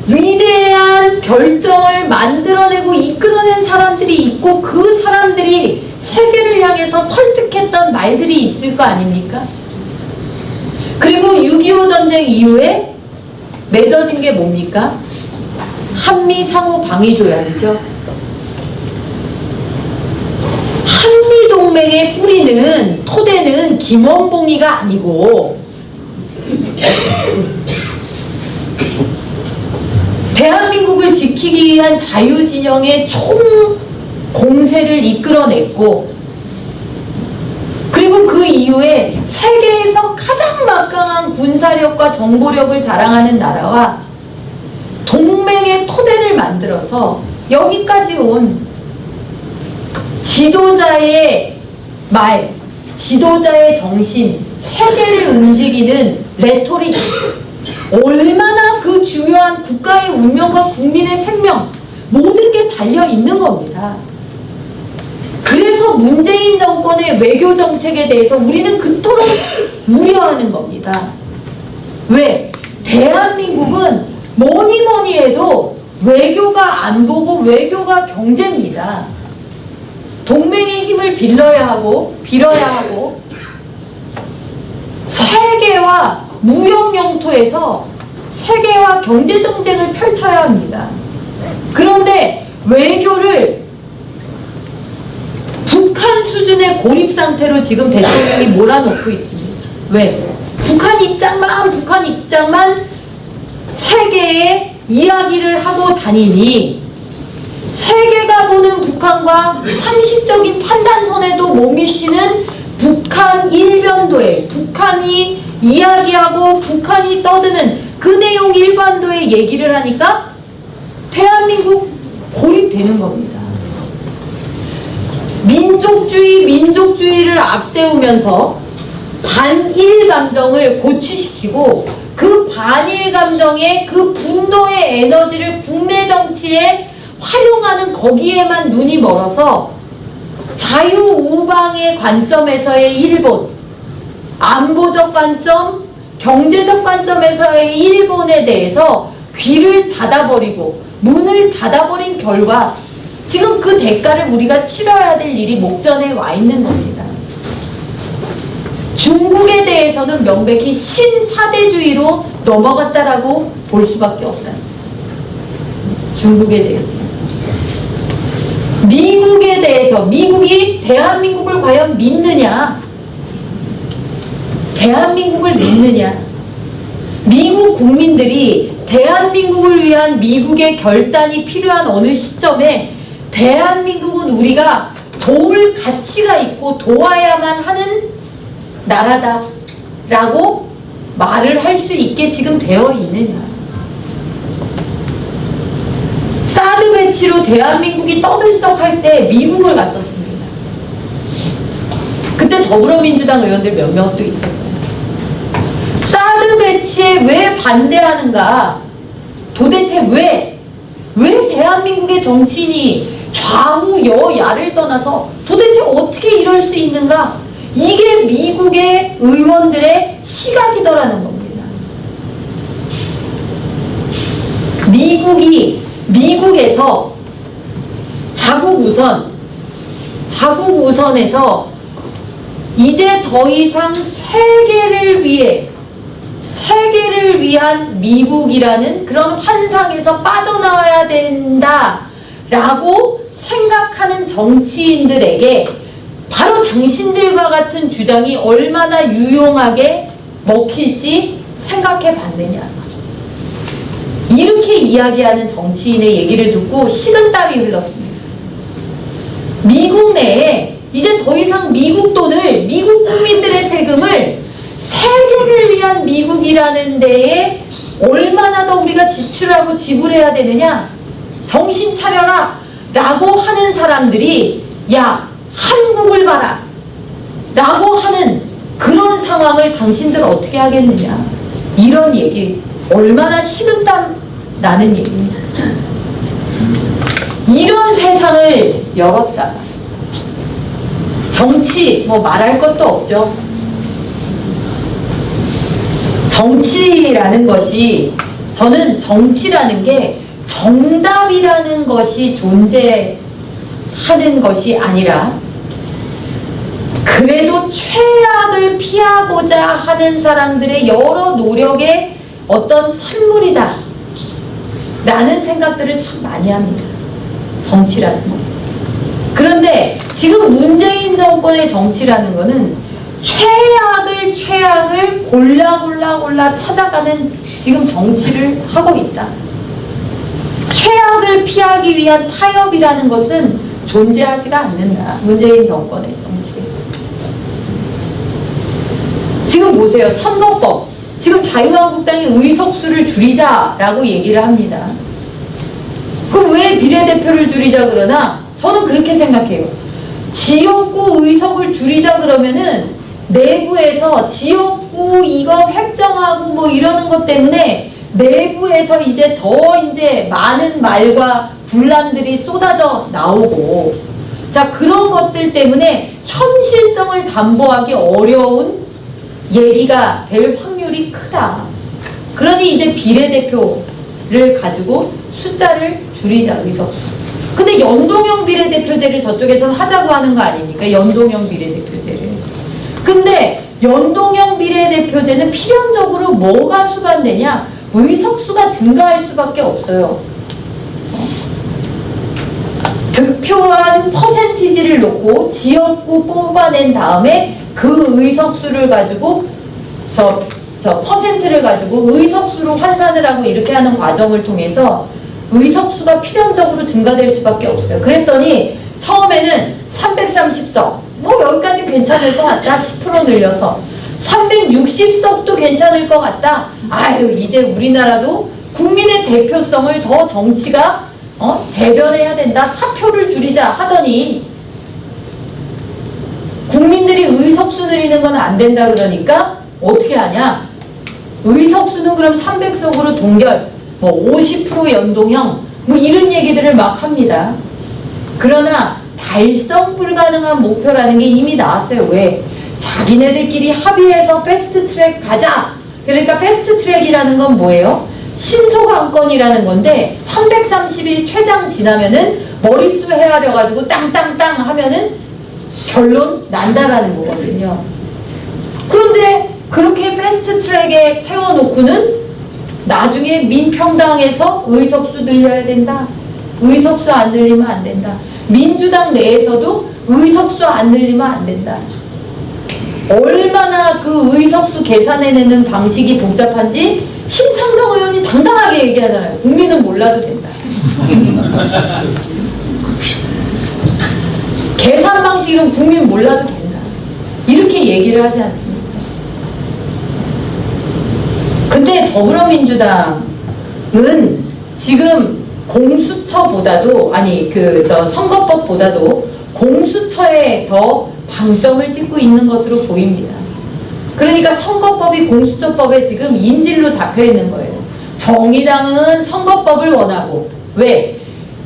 위대한 결정을 만들어내고 이끌어낸 사람들이 있고 그 사람들이 세계를 향해서 설득했던 말들이 있을 거 아닙니까? 그리고 6.25 전쟁 이후에 맺어진 게 뭡니까? 한미 상호 방위 조약이죠. 한미 동맹의 뿌리는, 토대는 김원봉이가 아니고 대한민국을 지키기 위한 자유진영의 총 공세를 이끌어냈고, 그리고 그 이후에 세계에서 가장 막강한 군사력과 정보력을 자랑하는 나라와 동맹의 토대를 만들어서 여기까지 온 지도자의 말, 지도자의 정신, 세계를 움직이는 레토릭, 얼마나 그 중요한 국가의 운명과 국민의 생명, 모든 게 달려 있는 겁니다. 그래서 문재인 정권의 외교 정책에 대해서 우리는 그토록 우려하는 겁니다. 왜? 대한민국은 뭐니 뭐니 해도 외교가 안보고 외교가 경제입니다. 동맹의 힘을 빌려야 하고 세계와 무역 영토에서 세계와 경제 정쟁을 펼쳐야 합니다. 그런데 외교를 북한 수준의 고립 상태로 지금 대통령이 몰아놓고 있습니다. 왜? 북한 입장만 세계에 이야기를 하고 다니니 세계가 보는 북한과 상식적인 판단선에도 못 미치는 북한 일변도에, 북한이 이야기하고 북한이 떠드는 그 내용 일반도에 얘기를 하니까 대한민국 고립되는 겁니다. 민족주의를 앞세우면서 반일 감정을 고취시키고 그 반일 감정의 그 분노의 에너지를 국내 정치에 활용하는 거기에만 눈이 멀어서 자유우방의 관점에서의 일본, 안보적 관점, 경제적 관점에서의 일본에 대해서 귀를 닫아버리고 문을 닫아버린 결과 지금 그 대가를 우리가 치러야 될 일이 목전에 와 있는 겁니다. 중국에 대해서는 명백히 신사대주의로 넘어갔다라고 볼 수밖에 없다. 중국에 대해서. 미국에 대해서, 미국이 대한민국을 과연 믿느냐? 대한민국을 믿느냐? 미국 국민들이 대한민국을 위한 미국의 결단이 필요한 어느 시점에 대한민국은 우리가 도울 가치가 있고 도와야만 하는 나라다 라고 말을 할 수 있게 지금 되어 있느냐. 사드 배치로 대한민국이 떠들썩할 때 미국을 갔었습니다. 그때 더불어민주당 의원들 몇 명도 있었어요. 사드 배치에 왜 반대하는가? 도대체 왜 대한민국의 정치인이 좌우 여야를 떠나서 도대체 어떻게 이럴 수 있는가? 이게 미국의 의원들의 시각이더라는 겁니다. 미국에서 자국 우선에서 이제 더 이상 세계를 위한 미국이라는 그런 환상에서 빠져나와야 된다라고 생각하는 정치인들에게 바로 당신들과 같은 주장이 얼마나 유용하게 먹힐지 생각해 봤느냐. 이렇게 이야기하는 정치인의 얘기를 듣고 식은땀이 흘렀습니다. 미국 내에 이제 더 이상 미국 돈을, 미국 국민들의 세금을 세계를 위한 미국이라는 데에 얼마나 더 우리가 지출하고 지불해야 되느냐? 정신 차려라! 라고 하는 사람들이 야, 한국을 봐라! 라고 하는 그런 상황을 당신들 어떻게 하겠느냐? 이런 얘기, 얼마나 식은땀 나는 얘기입니다. 이런 세상을 열었다. 정치, 뭐 말할 것도 없죠. 정치라는 것이, 저는 정치라는 게 정답이라는 것이 존재하는 것이 아니라 그래도 최악을 피하고자 하는 사람들의 여러 노력의 어떤 산물이다 라는 생각들을 참 많이 합니다. 정치라는 거. 그런데 지금 문재인 정권의 정치라는 거는 최악을 골라 찾아가는 지금 정치를 하고 있다. 최악을 피하기 위한 타협이라는 것은 존재하지가 않는다. 문재인 정권의 정치에. 지금 보세요. 선거법. 지금 자유한국당이 의석수를 줄이자라고 얘기를 합니다. 그럼 왜 비례대표를 줄이자 그러나? 저는 그렇게 생각해요. 지역구 의석을 줄이자 그러면은 내부에서 지역구 이거 획정하고 뭐 이러는 것 때문에 내부에서 이제 많은 말과 분란들이 쏟아져 나오고, 자, 그런 것들 때문에 현실성을 담보하기 어려운 얘기가 될 확률이 크다. 그러니 이제 비례대표를 가지고 숫자를 줄이자, 의석수. 근데 연동형 비례대표제를 저쪽에서는 하자고 하는 거 아닙니까? 연동형 비례대표제를. 근데 연동형 비례대표제는 필연적으로 뭐가 수반되냐? 의석수가 증가할 수밖에 없어요. 득표한 퍼센티지를 놓고 지역구 뽑아낸 다음에 그 의석수를 가지고 저 퍼센트를 가지고 의석수로 환산을 하고 이렇게 하는 과정을 통해서 의석수가 필연적으로 증가될 수밖에 없어요. 그랬더니 처음에는 330석 뭐 여기까지 괜찮을 것 같다. 10% 늘려서 360석도 괜찮을 것 같다. 아유, 이제 우리나라도 국민의 대표성을 더 정치가 대변해야 된다. 사표를 줄이자 하더니 국민들이 의석수 늘리는 건 안 된다 그러니까 어떻게 하냐? 의석수는 그럼 300석으로 동결, 뭐 50% 연동형, 뭐 이런 얘기들을 막 합니다. 그러나 달성 불가능한 목표라는 게 이미 나왔어요. 왜? 자기네들끼리 합의해서 패스트트랙 가자. 그러니까 패스트트랙이라는 건 뭐예요? 신속안건이라는 건데 330일 최장 지나면은 머릿수 헤아려가지고 땅땅땅 하면은 결론 난다라는 거거든요. 그런데 그렇게 패스트트랙에 태워놓고는 나중에 민평당에서 의석수 늘려야 된다. 의석수 안 늘리면 안 된다. 민주당 내에서도 의석수 안 늘리면 안 된다. 얼마나 그 의석수 계산해내는 방식이 복잡한지 심상정 의원이 당당하게 얘기하잖아요. 국민은 몰라도 된다. 계산 방식이론 국민 몰라도 된다. 이렇게 얘기를 하지 않습니까? 근데 더불어민주당은 지금 공수처보다도 선거법보다도 공수처에 더 방점을 찍고 있는 것으로 보입니다. 그러니까 선거법이 공수처법에 지금 인질로 잡혀 있는 거예요. 정의당은 선거법을 원하고, 왜?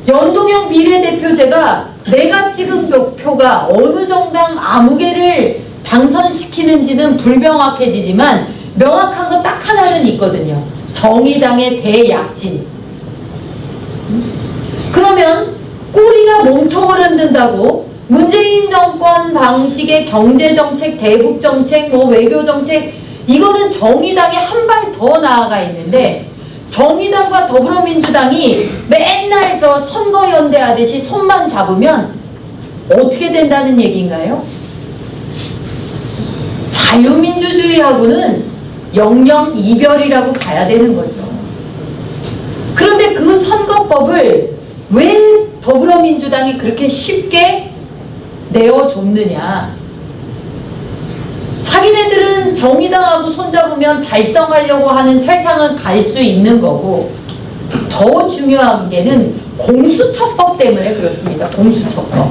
연동형 비례대표제가 내가 찍은 표가 어느 정당 아무개를 당선시키는지는 불명확해지지만 명확한 거 딱 하나는 있거든요. 정의당의 대약진. 그러면 꼬리가 몸통을 흔든다고 문재인 정권 방식의 경제정책, 대북정책, 뭐 외교정책, 이거는 정의당이 한 발 더 나아가 있는데 정의당과 더불어민주당이 맨날 저 선거연대 하듯이 손만 잡으면 어떻게 된다는 얘기인가요? 자유민주주의하고는 영영 이별이라고 봐야 되는 거죠. 그런데 그 선거법을 왜 더불어민주당이 그렇게 쉽게 내어줬느냐? 자기네들은 정의당하고 손잡으면 달성하려고 하는 세상은 갈 수 있는 거고, 더 중요한 게는 공수처법 때문에 그렇습니다. 공수처법.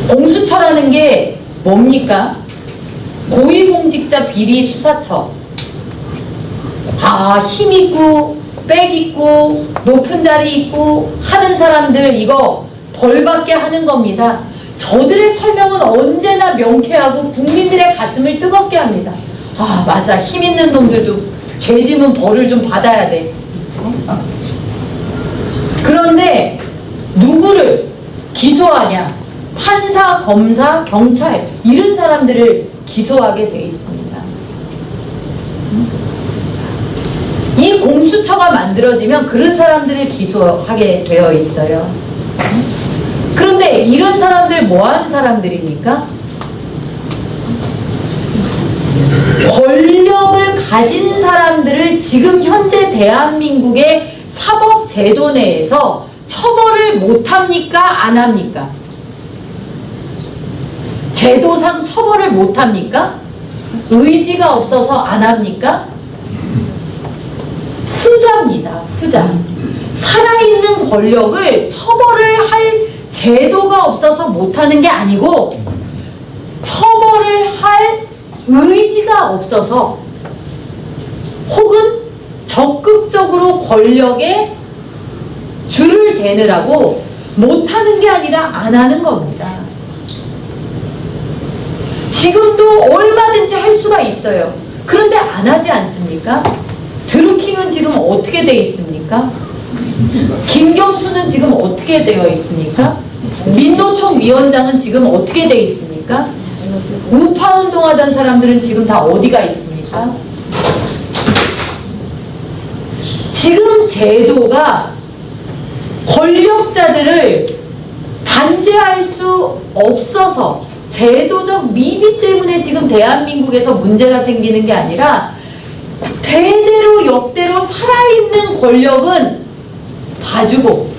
공수처라는 게 뭡니까? 고위공직자 비리수사처. 힘 있고 빽 있고 높은 자리 있고 하는 사람들 이거 벌받게 하는 겁니다. 저들의 설명은 언제나 명쾌하고 국민들의 가슴을 뜨겁게 합니다. 맞아, 힘 있는 놈들도 죄지면 벌을 좀 받아야 돼. 그런데 누구를 기소하냐? 판사, 검사, 경찰 이런 사람들을 기소하게 돼 있습니다. 이 공수처가 만들어지면 그런 사람들을 기소하게 되어 있어요. 그런데 이런 사람들 뭐 하는 사람들입니까? 권력을 가진 사람들을 지금 현재 대한민국의 사법제도 내에서 처벌을 못합니까? 안 합니까? 제도상 처벌을 못합니까? 의지가 없어서 안 합니까? 후자입니다. 후자. 살아있는 권력을 처벌을 할 제도가 없어서 못하는 게 아니고 처벌을 할 의지가 없어서 혹은 적극적으로 권력에 줄을 대느라고 못하는 게 아니라 안 하는 겁니다. 지금도 얼마든지 할 수가 있어요. 그런데 안 하지 않습니까? 드루킹은 지금 어떻게 돼 있습니까? 김경수는 지금 어떻게 되어 있습니까? 민노총 위원장은 지금 어떻게 돼 있습니까? 우파 운동하던 사람들은 지금 다 어디가 있습니까? 지금 제도가 권력자들을 단죄할 수 없어서 제도적 미비 때문에 지금 대한민국에서 문제가 생기는 게 아니라 대대로 역대로 살아있는 권력은 봐주고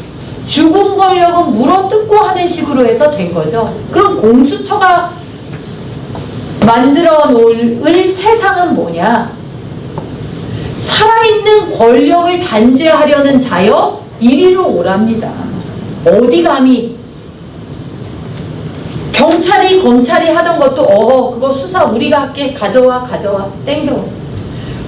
죽은 권력은 물어뜯고 하는 식으로 해서 된 거죠. 그럼 공수처가 만들어 놓을 세상은 뭐냐? 살아있는 권력을 단죄하려는 자여 이리로 오랍니다. 어디 감히 경찰이 검찰이 하던 것도 그거 수사 우리가 할게 가져와 땡겨.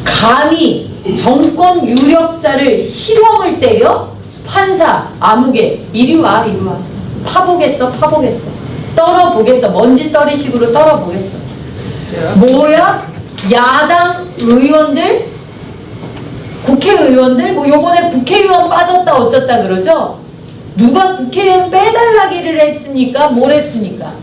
감히 정권 유력자를 실형을 때려 판사 아무개 이리 와 파보겠어 떨어보겠어 먼지 떨이식으로 떨어보겠어. 뭐야? 야당 의원들 국회의원들 뭐 요번에 국회의원 빠졌다 어쩌다 그러죠? 누가 국회의원 빼달라기를 했습니까? 뭘 했습니까?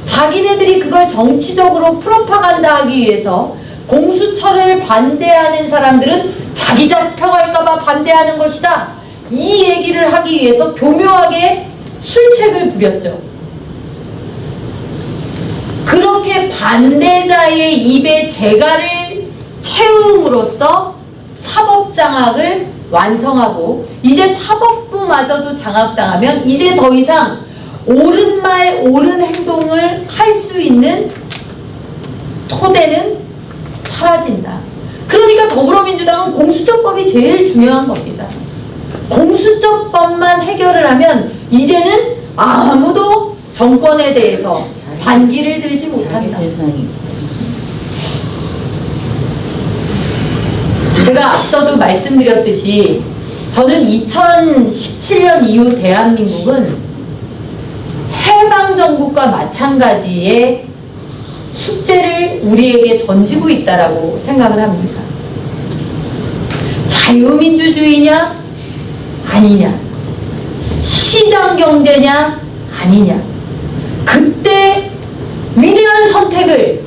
자기네들이 그걸 정치적으로 프로파간다 하기 위해서 공수처를 반대하는 사람들은 자기 잡혀갈까봐 반대하는 것이다. 이 얘기를 하기 위해서 교묘하게 술책을 부렸죠. 그렇게 반대자의 입에 재갈을 채움으로써 사법장악을 완성하고 이제 사법부마저도 장악당하면 이제 더 이상 옳은 말 옳은 행동을 할 수 있는 토대는 사라진다. 그러니까 더불어민주당은 공수처법이 제일 중요한 겁니다. 공수처법만 해결을 하면 이제는 아무도 정권에 대해서 반기를 들지 못한다. 제가 앞서도 말씀드렸듯이 저는 2017년 이후 대한민국은 해방정국과 마찬가지의 숙제를 우리에게 던지고 있다라고 생각을 합니다. 자유민주주의냐 아니냐, 시장경제냐 아니냐, 그때 위대한 선택을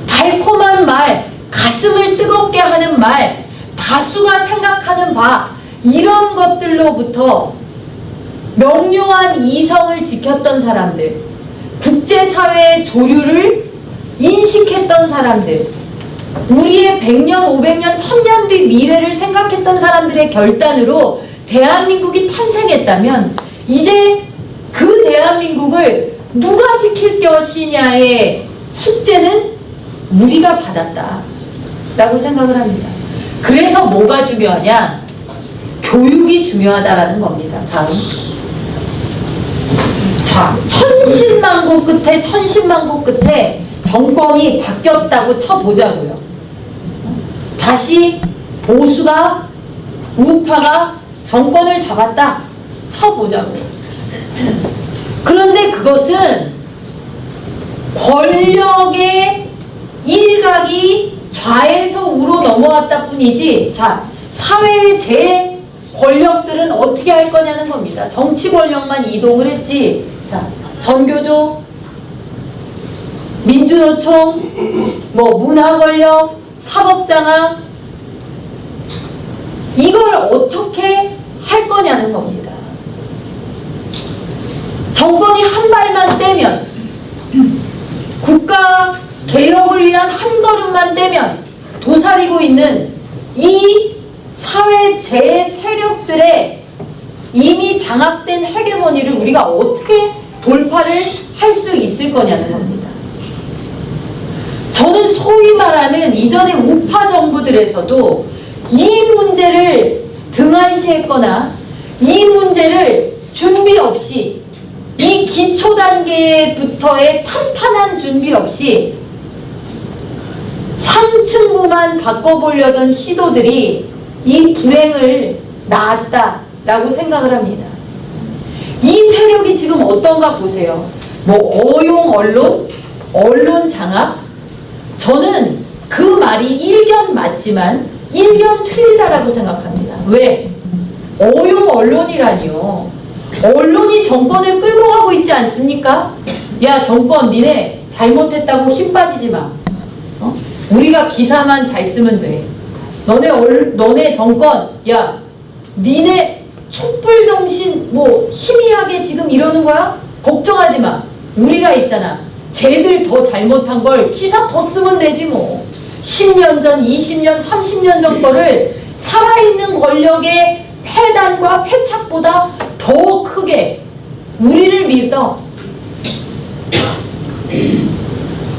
달콤한 말, 가슴을 뜨겁게 하는 말, 다수가 생각하는 바 이런 것들로부터 명료한 이성을 지켰던 사람들, 국제사회의 조류를 인식했던 사람들, 우리의 100년, 500년, 1000년 뒤 미래를 생각했던 사람들의 결단으로 대한민국이 탄생했다면 이제 그 대한민국을 누가 지킬 것이냐의 숙제는 우리가 받았다라고 생각을 합니다. 그래서 뭐가 중요하냐? 교육이 중요하다라는 겁니다. 다음. 자, 천신만고 끝에 정권이 바뀌었다고 쳐보자고요. 다시 보수가, 우파가 정권을 잡았다 쳐보자고요. 그런데 그것은 권력의 일각이 좌에서 우로 넘어왔다 뿐이지, 자, 사회의 제 권력들은 어떻게 할 거냐는 겁니다. 정치 권력만 이동을 했지, 자, 전교조, 민주노총, 뭐 문화권력, 사법장악, 이걸 어떻게 할 거냐는 겁니다. 정권이 한 발만 떼면, 국가 개혁을 위한 한 걸음만 떼면 도사리고 있는 이 사회 제 세력들의 이미 장악된 헤게모니를 우리가 어떻게 돌파를 할 수 있을 거냐는 겁니다. 저는 소위 말하는 이전의 우파 정부들에서도 이 문제를 등한시했거나 이 문제를 준비 없이, 이 기초 단계부터의 탄탄한 준비 없이 상층부만 바꿔보려던 시도들이 이 불행을 낳았다라고 생각을 합니다. 이 세력이 지금 어떤가 보세요. 뭐 어용 언론, 언론 장악. 저는 그 말이 일견 맞지만 일견 틀리다라고 생각합니다. 왜? 어용 언론이라니요. 언론이 정권을 끌고 가고 있지 않습니까? 야, 정권 니네 잘못했다고 힘 빠지지 마. 우리가 기사만 잘 쓰면 돼. 너네 정권, 야, 니네 촛불 정신 뭐 희미하게 지금 이러는 거야? 걱정하지 마. 우리가 있잖아. 쟤들 더 잘못한 걸 기사 더 쓰면 되지 뭐. 10년 전, 20년, 30년 전 거를 살아있는 권력의 패단과 패착보다 더 크게 우리를 믿어.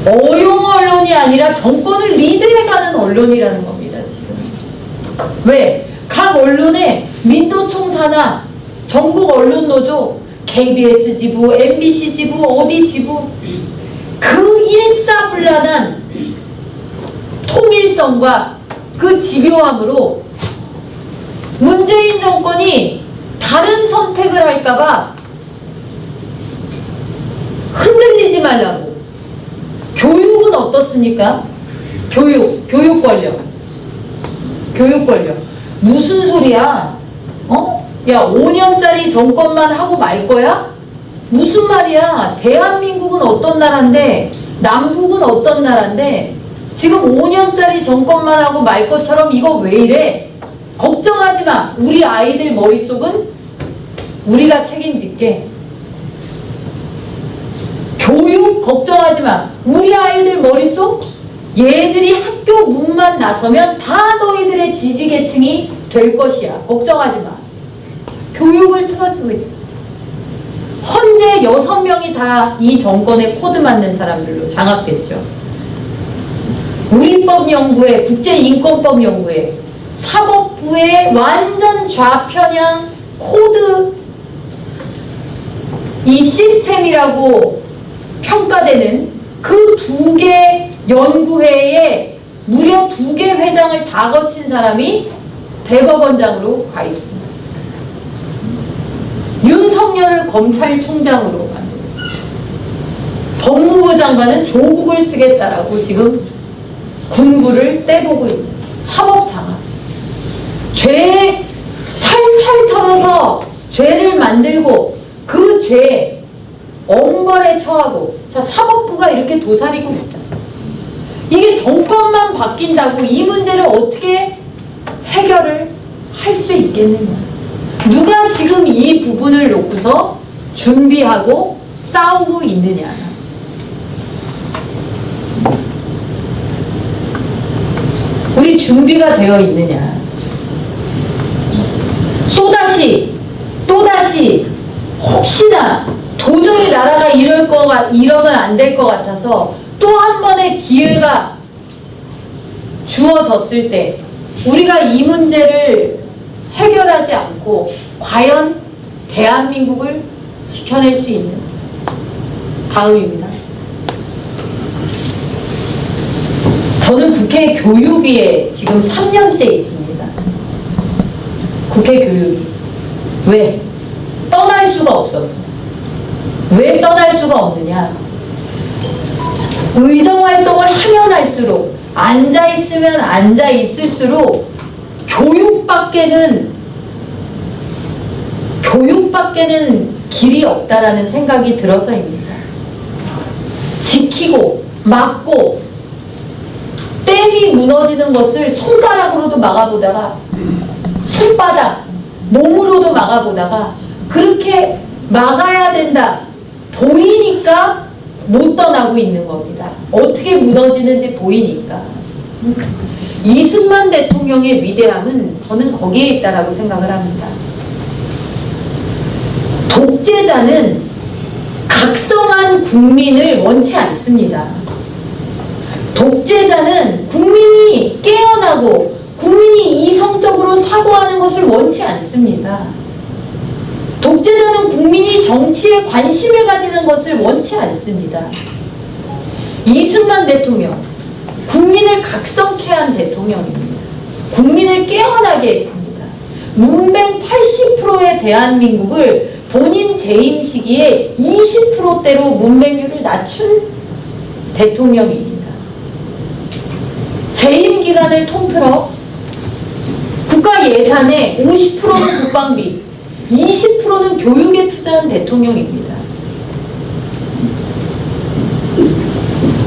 어용 언론이 아니라 정권을 리드해가는 언론이라는 겁니다, 지금. 왜? 각 언론에 민노총 산하, 전국 언론노조, KBS 지부, MBC 지부, 어디 지부, 그 일사불란한 통일성과 그 집요함으로 문재인 정권이 다른 선택을 할까봐 흔들리지 말라고. 교육은 어떻습니까? 교육 권력. 무슨 소리야? 야, 5년짜리 정권만 하고 말 거야? 무슨 말이야? 대한민국은 어떤 나라인데, 남북은 어떤 나라인데, 지금 5년짜리 정권만 하고 말 것처럼 이거 왜 이래? 걱정하지 마. 우리 아이들 머릿속은 우리가 책임질게. 교육 걱정하지 마. 우리 아이들 머릿속 얘들이 학교 문만 나서면 다 너희들의 지지계층이 될 것이야. 걱정하지 마. 교육을 틀어주고 있다. 헌재 6명이 다 이 정권에 코드 맞는 사람들로 장악됐죠. 우리법연구회, 국제인권법연구회, 사법부의 완전 좌편향 코드 이 시스템이라고 평가되는 그 2개 연구회에 무려 2개 회장을 다 거친 사람이 대법원장으로 가 있습니다. 윤석열을 검찰총장으로 만들고, 법무부 장관은 조국을 쓰겠다라고 지금 군부를 떼보고 있는 사법장악. 죄 탈탈 털어서 죄를 만들고 그 죄 엄벌에 처하고, 자, 사법부가 이렇게 도사리고 있다. 이게 정권만 바뀐다고 이 문제를 어떻게 해결을 할 수 있겠느냐. 누가 지금 이 부분을 놓고서 준비하고 싸우고 있느냐. 우리 준비가 되어 있느냐. 또다시 혹시나 도저히 나라가 이러면 안 될 것 같아서 또 한 번의 기회가 주어졌을 때 우리가 이 문제를 해결하지 않고 과연 대한민국을 지켜낼 수 있는. 다음입니다. 저는 국회 교육위에 지금 3년째 있습니다. 국회 교육위. 왜? 떠날 수가 없어서. 왜 떠날 수가 없느냐? 의정활동을 하면 할수록, 앉아있으면 앉아있을수록 교육밖에는 길이 없다라는 생각이 들어서입니다. 지키고 막고 댐이 무너지는 것을 손가락으로도 막아보다가 손바닥, 몸으로도 막아보다가 그렇게 막아야 된다 보이니까 못 떠나고 있는 겁니다. 어떻게 무너지는지 보이니까. 이승만 대통령의 위대함은 저는 거기에 있다라고 생각을 합니다. 독재자는 각성한 국민을 원치 않습니다. 독재자는 국민이 깨어나고 국민이 이성적으로 사고하는 것을 원치 않습니다. 독재자는 국민이 정치에 관심을 가지는 것을 원치 않습니다. 이승만 대통령, 국민을 각성케 한 대통령입니다. 국민을 깨어나게 했습니다. 문맹 80%의 대한민국을 본인 재임 시기에 20%대로 문맹률을 낮춘 대통령입니다. 재임 기간을 통틀어 국가 예산의 50%는 국방비, 20%는 교육에 투자한 대통령입니다.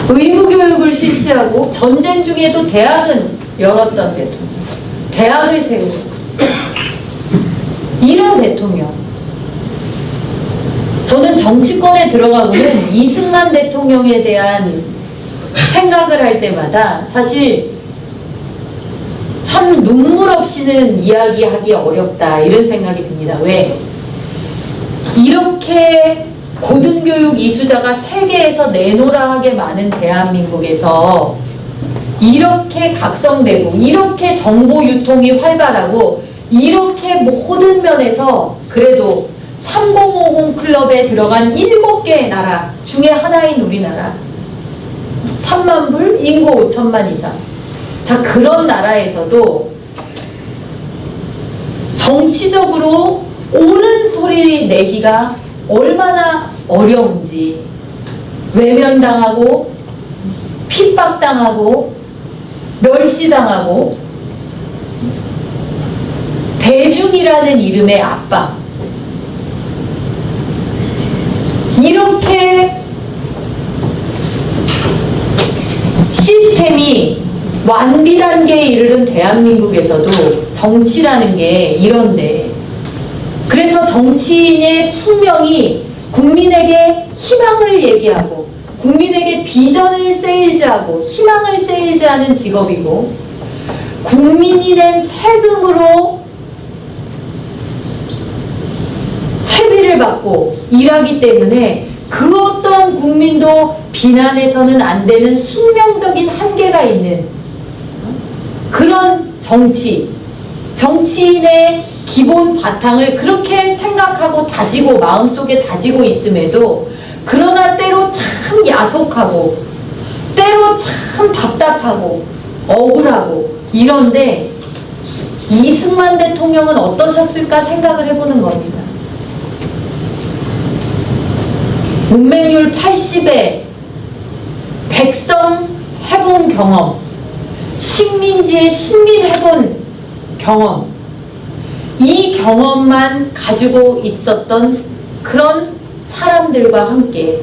의무교육을 실시하고 전쟁 중에도 대학은 열었던 대통령, 대학을 세우고 이런 대통령. 저는 정치권에 들어가고는 이승만 대통령에 대한 생각을 할 때마다 사실 참 눈물 없이는 이야기하기 어렵다 이런 생각이 듭니다. 왜? 이렇게 고등교육 이수자가 세계에서 내노라하게 많은 대한민국에서 이렇게 각성되고 이렇게 정보 유통이 활발하고 이렇게 모든 면에서 그래도 3050 클럽에 들어간 7개의 나라 중에 하나인 우리나라 3만 불, 인구 5천만 이상. 자, 그런 나라에서도 정치적으로 옳은 소리 내기가 얼마나 어려운지, 외면당하고 핍박당하고 멸시당하고 대중이라는 이름의 압박, 이렇게 시스템이 완비 단계에 이르는 대한민국에서도 정치라는 게 이런데, 그래서 정치인의 숙명이 국민에게 희망을 얘기하고 국민에게 비전을 세일즈하고 희망을 세일즈하는 직업이고 국민이 낸 세금으로 세비를 받고 일하기 때문에 그 어떤 국민도 비난해서는 안 되는 숙명적인 한계가 있는 그런 정치인의 기본 바탕을 그렇게 생각하고 다지고 마음속에 다지고 있음에도 그러나 때로 참 야속하고 때로 참 답답하고 억울하고 이런데 이승만 대통령은 어떠셨을까 생각을 해보는 겁니다. 문맹률 80에 백성 해본 경험, 식민지의 신민 해본 경험, 이 경험만 가지고 있었던 그런 사람들과 함께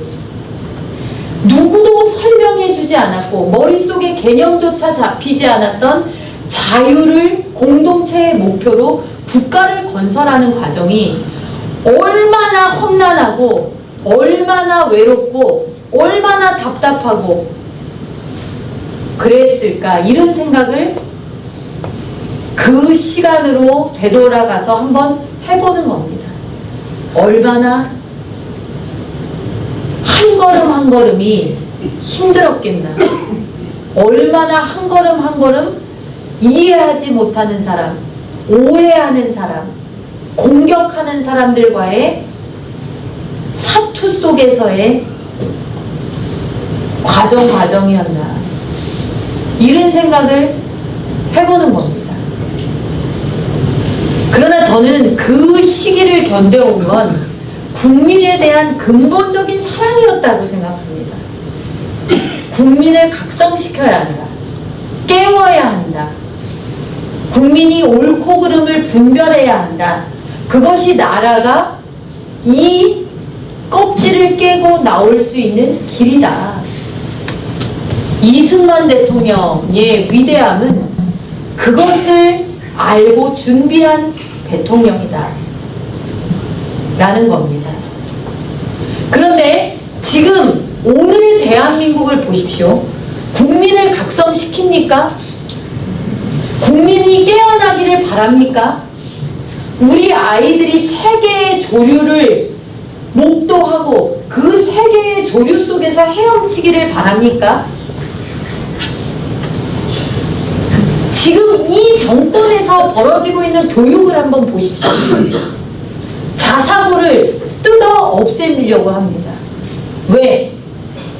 누구도 설명해주지 않았고 머릿속에 개념조차 잡히지 않았던 자유를 공동체의 목표로 국가를 건설하는 과정이 얼마나 험난하고 얼마나 외롭고 얼마나 답답하고 그랬을까, 이런 생각을 그 시간으로 되돌아가서 한번 해보는 겁니다. 얼마나 한 걸음 한 걸음이 힘들었겠나. 얼마나 한 걸음 한 걸음 이해하지 못하는 사람, 오해하는 사람, 공격하는 사람들과의 사투 속에서의 과정이었나, 이런 생각을 해보는 겁니다. 그러나 저는 그 시기를 견뎌온 건 국민에 대한 근본적인 사랑이었다고 생각합니다. 국민을 각성시켜야 한다. 깨워야 한다. 국민이 옳고 그름을 분별해야 한다. 그것이 나라가 이 껍질을 깨고 나올 수 있는 길이다. 이승만 대통령의 위대함은 그것을 알고 준비한 대통령이다 라는 겁니다. 그런데 지금 오늘의 대한민국을 보십시오. 국민을 각성시킵니까? 국민이 깨어나기를 바랍니까? 우리 아이들이 세계의 조류를 목도하고 그 세계의 조류 속에서 헤엄치기를 바랍니까? 지금 이 정권에서 벌어지고 있는 교육을 한번 보십시오. 자사고를 뜯어 없애려고 합니다. 왜?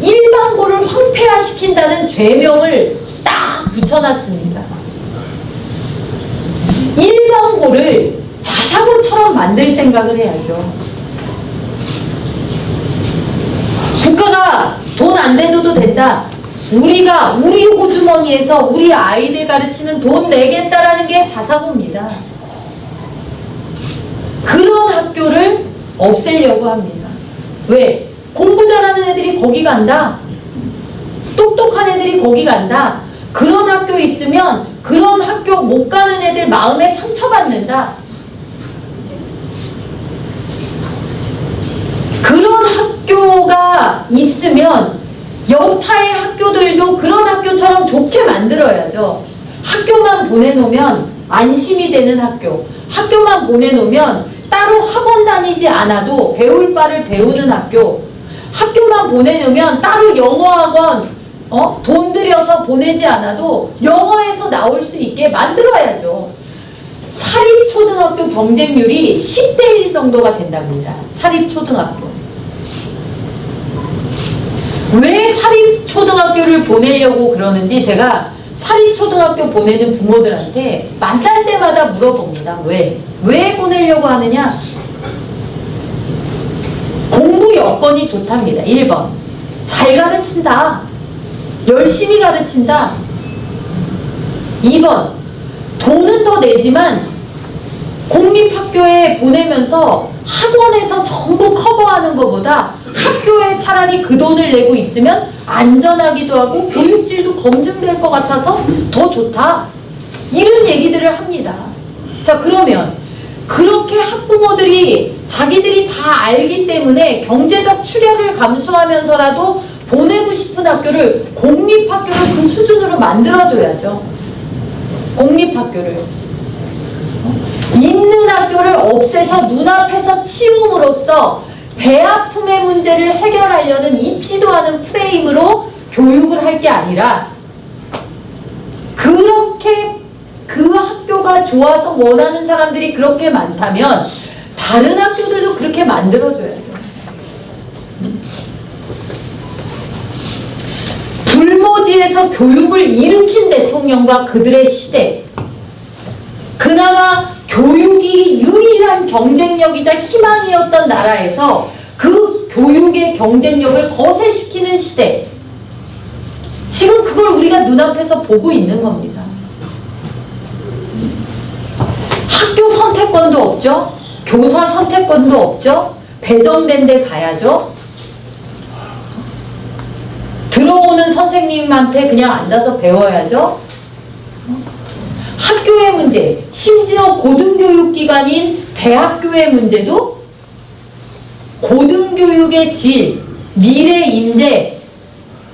일반고를 황폐화시킨다는 죄명을 딱 붙여놨습니다. 일반고를 자사고처럼 만들 생각을 해야죠. 국가가 돈 안 대줘도 된다. 우리가 우리 호주머니에서 우리 아이들 가르치는 돈 내겠다라는 게 자사고입니다. 그런 학교를 없애려고 합니다. 왜? 공부 잘하는 애들이 거기 간다. 똑똑한 애들이 거기 간다. 그런 학교 있으면 그런 학교 못 가는 애들 마음에 상처받는다. 그런 학교가 있으면 여타의 학교들도 그런 학교처럼 좋게 만들어야죠. 학교만 보내놓으면 안심이 되는 학교, 학교만 보내놓으면 따로 학원 다니지 않아도 배울 바를 배우는 학교, 학교만 보내놓으면 따로 영어학원 돈 들여서 보내지 않아도 영어에서 나올 수 있게 만들어야죠. 사립초등학교 경쟁률이 10대 1 정도가 된답니다. 사립초등학교. 왜 사립초등학교를 보내려고 그러는지 제가 사립초등학교 보내는 부모들한테 만날 때마다 물어봅니다. 왜? 왜 보내려고 하느냐? 공부 여건이 좋답니다. 1번. 잘 가르친다. 열심히 가르친다. 2번. 돈은 더 내지만 공립학교에 보내면서 학원에서 전부 커버하는 것보다 학교에 차라리 그 돈을 내고 있으면 안전하기도 하고 교육질도 검증될 것 같아서 더 좋다. 이런 얘기들을 합니다. 자, 그러면 그렇게 학부모들이 자기들이 다 알기 때문에 경제적 출혈을 감수하면서라도 보내고 싶은 학교를 공립학교를 그 수준으로 만들어줘야죠. 공립학교를. 있는 학교를 없애서 눈앞에서 치움으로써 배 아픔의 문제를 해결하려는 있지도 않은 프레임으로 교육을 할 게 아니라 그렇게 그 학교가 좋아서 원하는 사람들이 그렇게 많다면 다른 학교들도 그렇게 만들어줘야죠. 불모지에서 교육을 일으킨 대통령과 그들의 시대, 그나마 교육이 유일한 경쟁력이자 희망이었던 나라에서 그 교육의 경쟁력을 거세시키는 시대, 지금 그걸 우리가 눈앞에서 보고 있는 겁니다. 학교 선택권도 없죠. 교사 선택권도 없죠. 배정된 데 가야죠. 들어오는 선생님한테 그냥 앉아서 배워야죠. 학교의 문제, 심지어 고등교육기관인 대학교의 문제도 고등교육의 질, 미래 인재,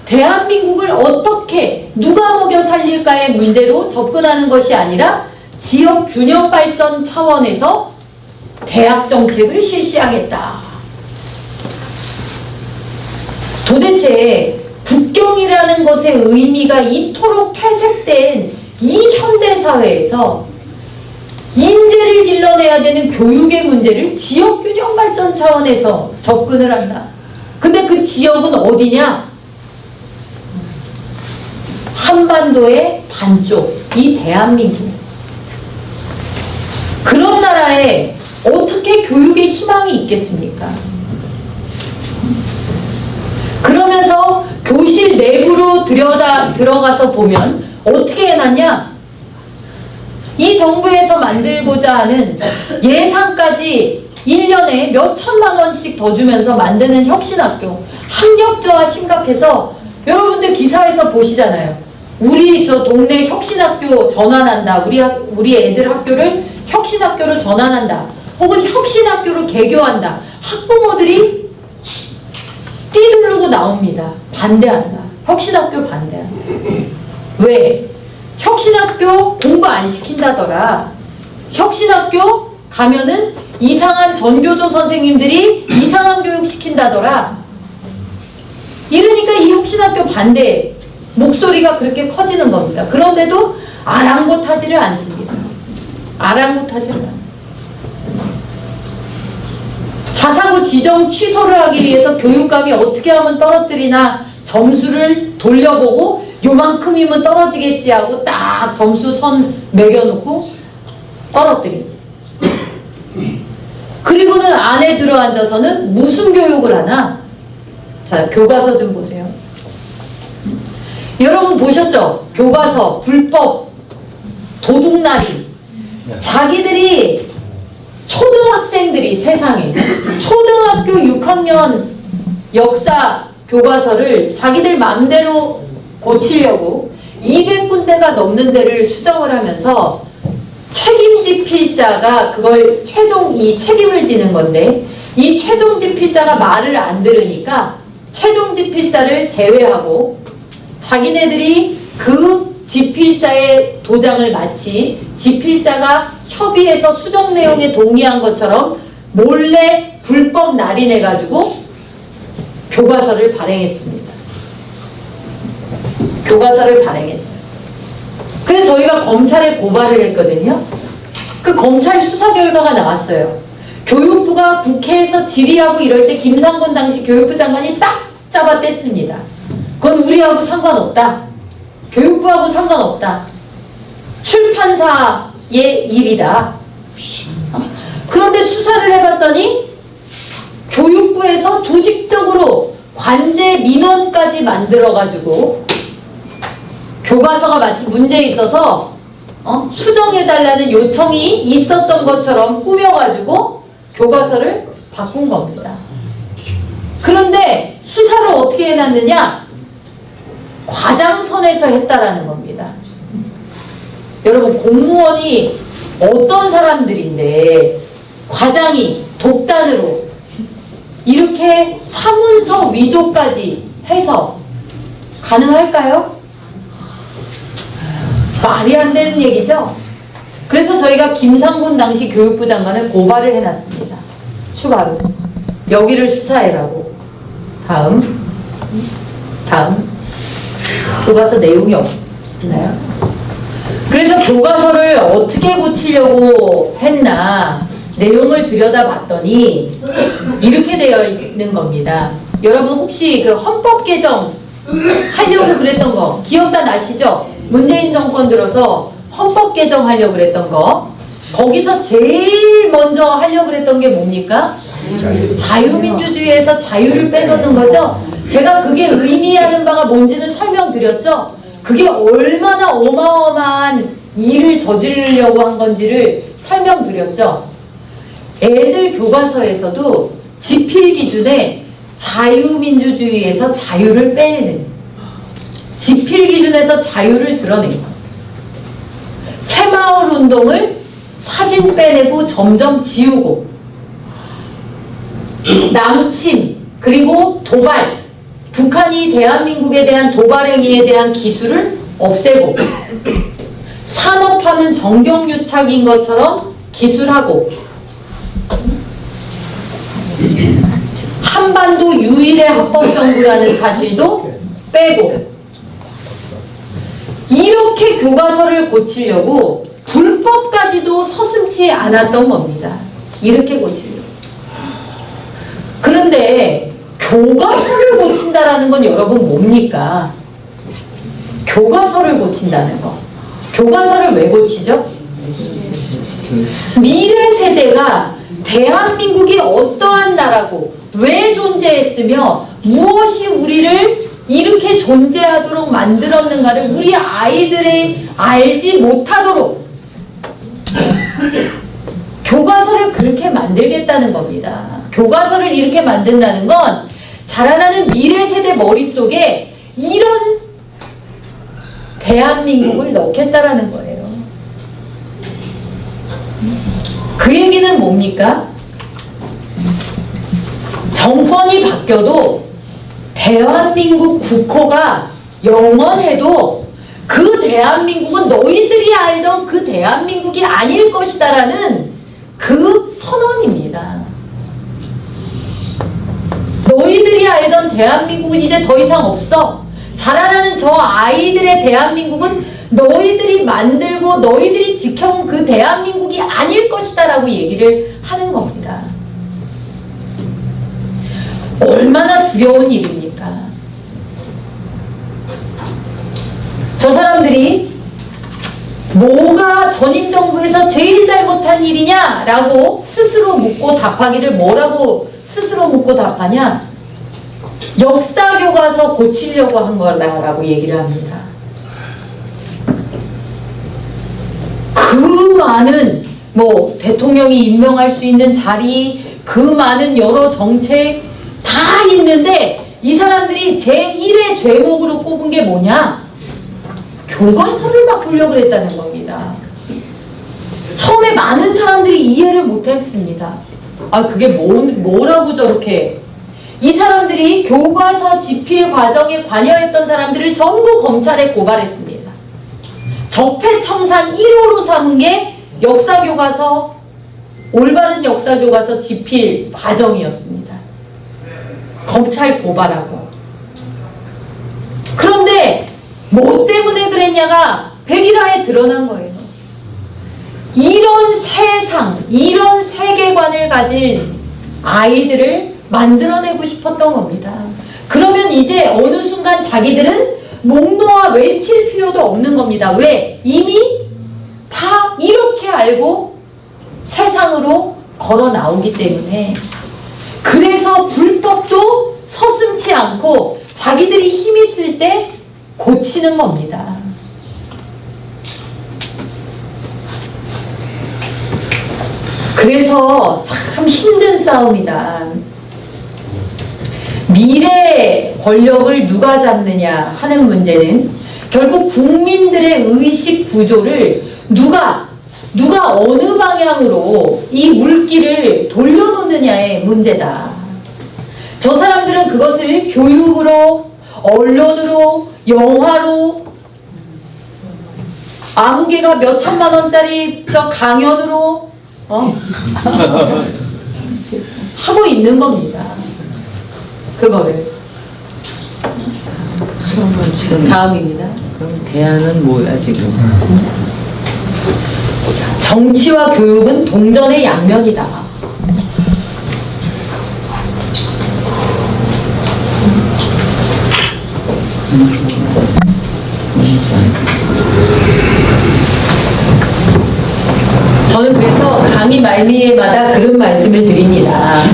대한민국을 어떻게 누가 먹여 살릴까의 문제로 접근하는 것이 아니라 지역 균형 발전 차원에서 대학 정책을 실시하겠다. 도대체 국경이라는 것의 의미가 이토록 퇴색된 이 현대사회에서 인재를 길러내야 되는 교육의 문제를 지역 균형 발전 차원에서 접근을 한다. 근데 그 지역은 어디냐? 한반도의 반쪽, 이 대한민국. 그런 나라에 어떻게 교육의 희망이 있겠습니까? 그러면서 교실 내부로 들어가서 보면 어떻게 해놨냐? 이 정부에서 만들고자 하는 예산까지 1년에 몇 천만 원씩 더 주면서 만드는 혁신학교. 학력저하 심각해서 여러분들 기사에서 보시잖아요. 우리 저 동네 혁신학교 전환한다. 우리 애들 학교를 혁신학교로 전환한다. 혹은 혁신학교로 개교한다. 학부모들이 띠두르고 나옵니다. 반대한다. 혁신학교 반대한다. 왜? 혁신학교 공부 안 시킨다더라. 혁신학교 가면은 이상한 전교조 선생님들이 이상한 교육 시킨다더라. 이러니까 이 혁신학교 반대 목소리가 그렇게 커지는 겁니다. 그런데도 아랑곳하지를 않습니다. 아랑곳하지를 않습니다. 자사고 지정 취소를 하기 위해서 교육감이 어떻게 하면 떨어뜨리나 점수를 돌려보고 요만큼이면 떨어지겠지 하고 딱 점수 선 매겨놓고 떨어뜨립니다. 그리고는 안에 들어앉아서는 무슨 교육을 하나? 자, 교과서 좀 보세요. 여러분 보셨죠? 교과서, 불법, 도둑날이. 자기들이 초등학생들이 세상에 초등학교 6학년 역사 교과서를 자기들 마음대로 고치려고 200군데가 넘는 데를 수정을 하면서 책임집필자가 그걸 이 책임을 지는 건데 이 최종집필자가 말을 안 들으니까 최종집필자를 제외하고 자기네들이 그 집필자의 도장을 마치 집필자가 협의해서 수정 내용에 동의한 것처럼 몰래 불법 날인해가지고 교과서를 발행했습니다. 교과서를 발행했어요. 그래서 저희가 검찰에 고발을 했거든요. 그 검찰 수사 결과가 나왔어요. 교육부가 국회에서 질의하고 이럴 때 김상곤 당시 교육부 장관이 딱 잡아 뗐습니다. 그건 우리하고 상관없다. 교육부하고 상관없다. 출판사의 일이다. 그런데 수사를 해봤더니 교육부에서 조직적으로 관제 민원까지 만들어가지고 교과서가 마치 문제에 있어서 수정해달라는 요청이 있었던 것처럼 꾸며가지고 교과서를 바꾼 겁니다. 그런데 수사를 어떻게 해놨느냐? 과장선에서 했다라는 겁니다. 여러분 공무원이 어떤 사람들인데 과장이 독단으로 이렇게 사문서 위조까지 해서 가능할까요? 말이 안 되는 얘기죠. 그래서 저희가 김상곤 당시 교육부 장관을 고발을 해놨습니다. 추가로 여기를 수사해라고. 다음 교과서 내용이 없나요? 그래서 교과서를 어떻게 고치려고 했나 내용을 들여다봤더니 이렇게 되어 있는 겁니다. 여러분 혹시 그 헌법 개정 하려고 그랬던 거 기억나 나시죠? 문재인 정권 들어서 헌법 개정하려고 그랬던 거 거기서 제일 먼저 하려고 그랬던 게 뭡니까? 자유민주주의에서 자유를 빼놓는 거죠. 제가 그게 의미하는 바가 뭔지는 설명드렸죠. 그게 얼마나 어마어마한 일을 저지르려고 한 건지를 설명드렸죠. 애들 교과서에서도 집필 기준에 자유민주주의에서 자유를 빼내는 집필 기준에서 자유를 드러낸 것. 새마을 운동을 사진 빼내고 점점 지우고 남침 그리고 도발 북한이 대한민국에 대한 도발 행위에 대한 기술을 없애고 산업화는 정경유착인 것처럼 기술하고 한반도 유일의 합법정부라는 사실도 빼고 이렇게 교과서를 고치려고 불법까지도 서슴지 않았던 겁니다. 이렇게 고치려고. 그런데 교과서를 고친다라는 건 여러분 뭡니까? 교과서를 고친다는 거. 교과서를 왜 고치죠? 미래 세대가 대한민국이 어떠한 나라고 왜 존재했으며 무엇이 우리를 이렇게 존재하도록 만들었는가를 우리 아이들이 알지 못하도록 교과서를 그렇게 만들겠다는 겁니다. 교과서를 이렇게 만든다는 건 자라나는 미래 세대 머릿속에 이런 대한민국을 넣겠다라는 거예요. 그 얘기는 뭡니까? 정권이 바뀌어도 대한민국 국호가 영원해도 그 대한민국은 너희들이 알던 그 대한민국이 아닐 것이다라는 그 선언입니다. 너희들이 알던 대한민국은 이제 더 이상 없어. 자라나는 저 아이들의 대한민국은 너희들이 만들고 너희들이 지켜온 그 대한민국이 아닐 것이다 라고 얘기를 하는 겁니다. 얼마나 두려운 일입니까? 저 사람들이 뭐가 전임 정부에서 제일 잘못한 일이냐라고 스스로 묻고 답하기를 뭐라고 스스로 묻고 답하냐? 역사교과서 고치려고 한 거라고 얘기를 합니다. 그 많은 뭐 대통령이 임명할 수 있는 자리, 그 많은 여러 정책 다 있는데 이 사람들이 제1의 죄목으로 꼽은 게 뭐냐? 교과서를 바꾸려고 했다는 겁니다. 처음에 많은 사람들이 이해를 못했습니다. 아, 그게 뭐라고 저렇게. 이 사람들이 교과서 집필 과정에 관여했던 사람들을 전부 검찰에 고발했습니다. 적폐청산 1호로 삼은 게 역사교과서, 올바른 역사교과서 집필 과정이었습니다. 검찰 고발하고. 그런데 뭐 때문에 그랬냐가 백일화에 드러난 거예요. 이런 세상, 이런 세계관을 가진 아이들을 만들어내고 싶었던 겁니다. 그러면 이제 어느 순간 자기들은 목 놓아 외칠 필요도 없는 겁니다. 왜? 이미 다 이렇게 알고 세상으로 걸어 나오기 때문에. 그래서 불법도 서슴지 않고 자기들이 힘 있을 때 고치는 겁니다. 그래서 참 힘든 싸움이다. 미래 권력을 누가 잡느냐 하는 문제는 결국 국민들의 의식 구조를 누가 어느 방향으로 이 물길을 돌려놓느냐의 문제다. 저 사람들은 그것을 교육으로, 언론으로, 영화로, 아무개가 몇 천만 원짜리 저 강연으로 하고 있는 겁니다. 그거를. 그러면 지금 다음입니다. 그럼 대안은 뭐야 지금? 정치와 교육은 동전의 양면이다. 저는 그래서 강의 말미에마다 그런 말씀을 드립니다.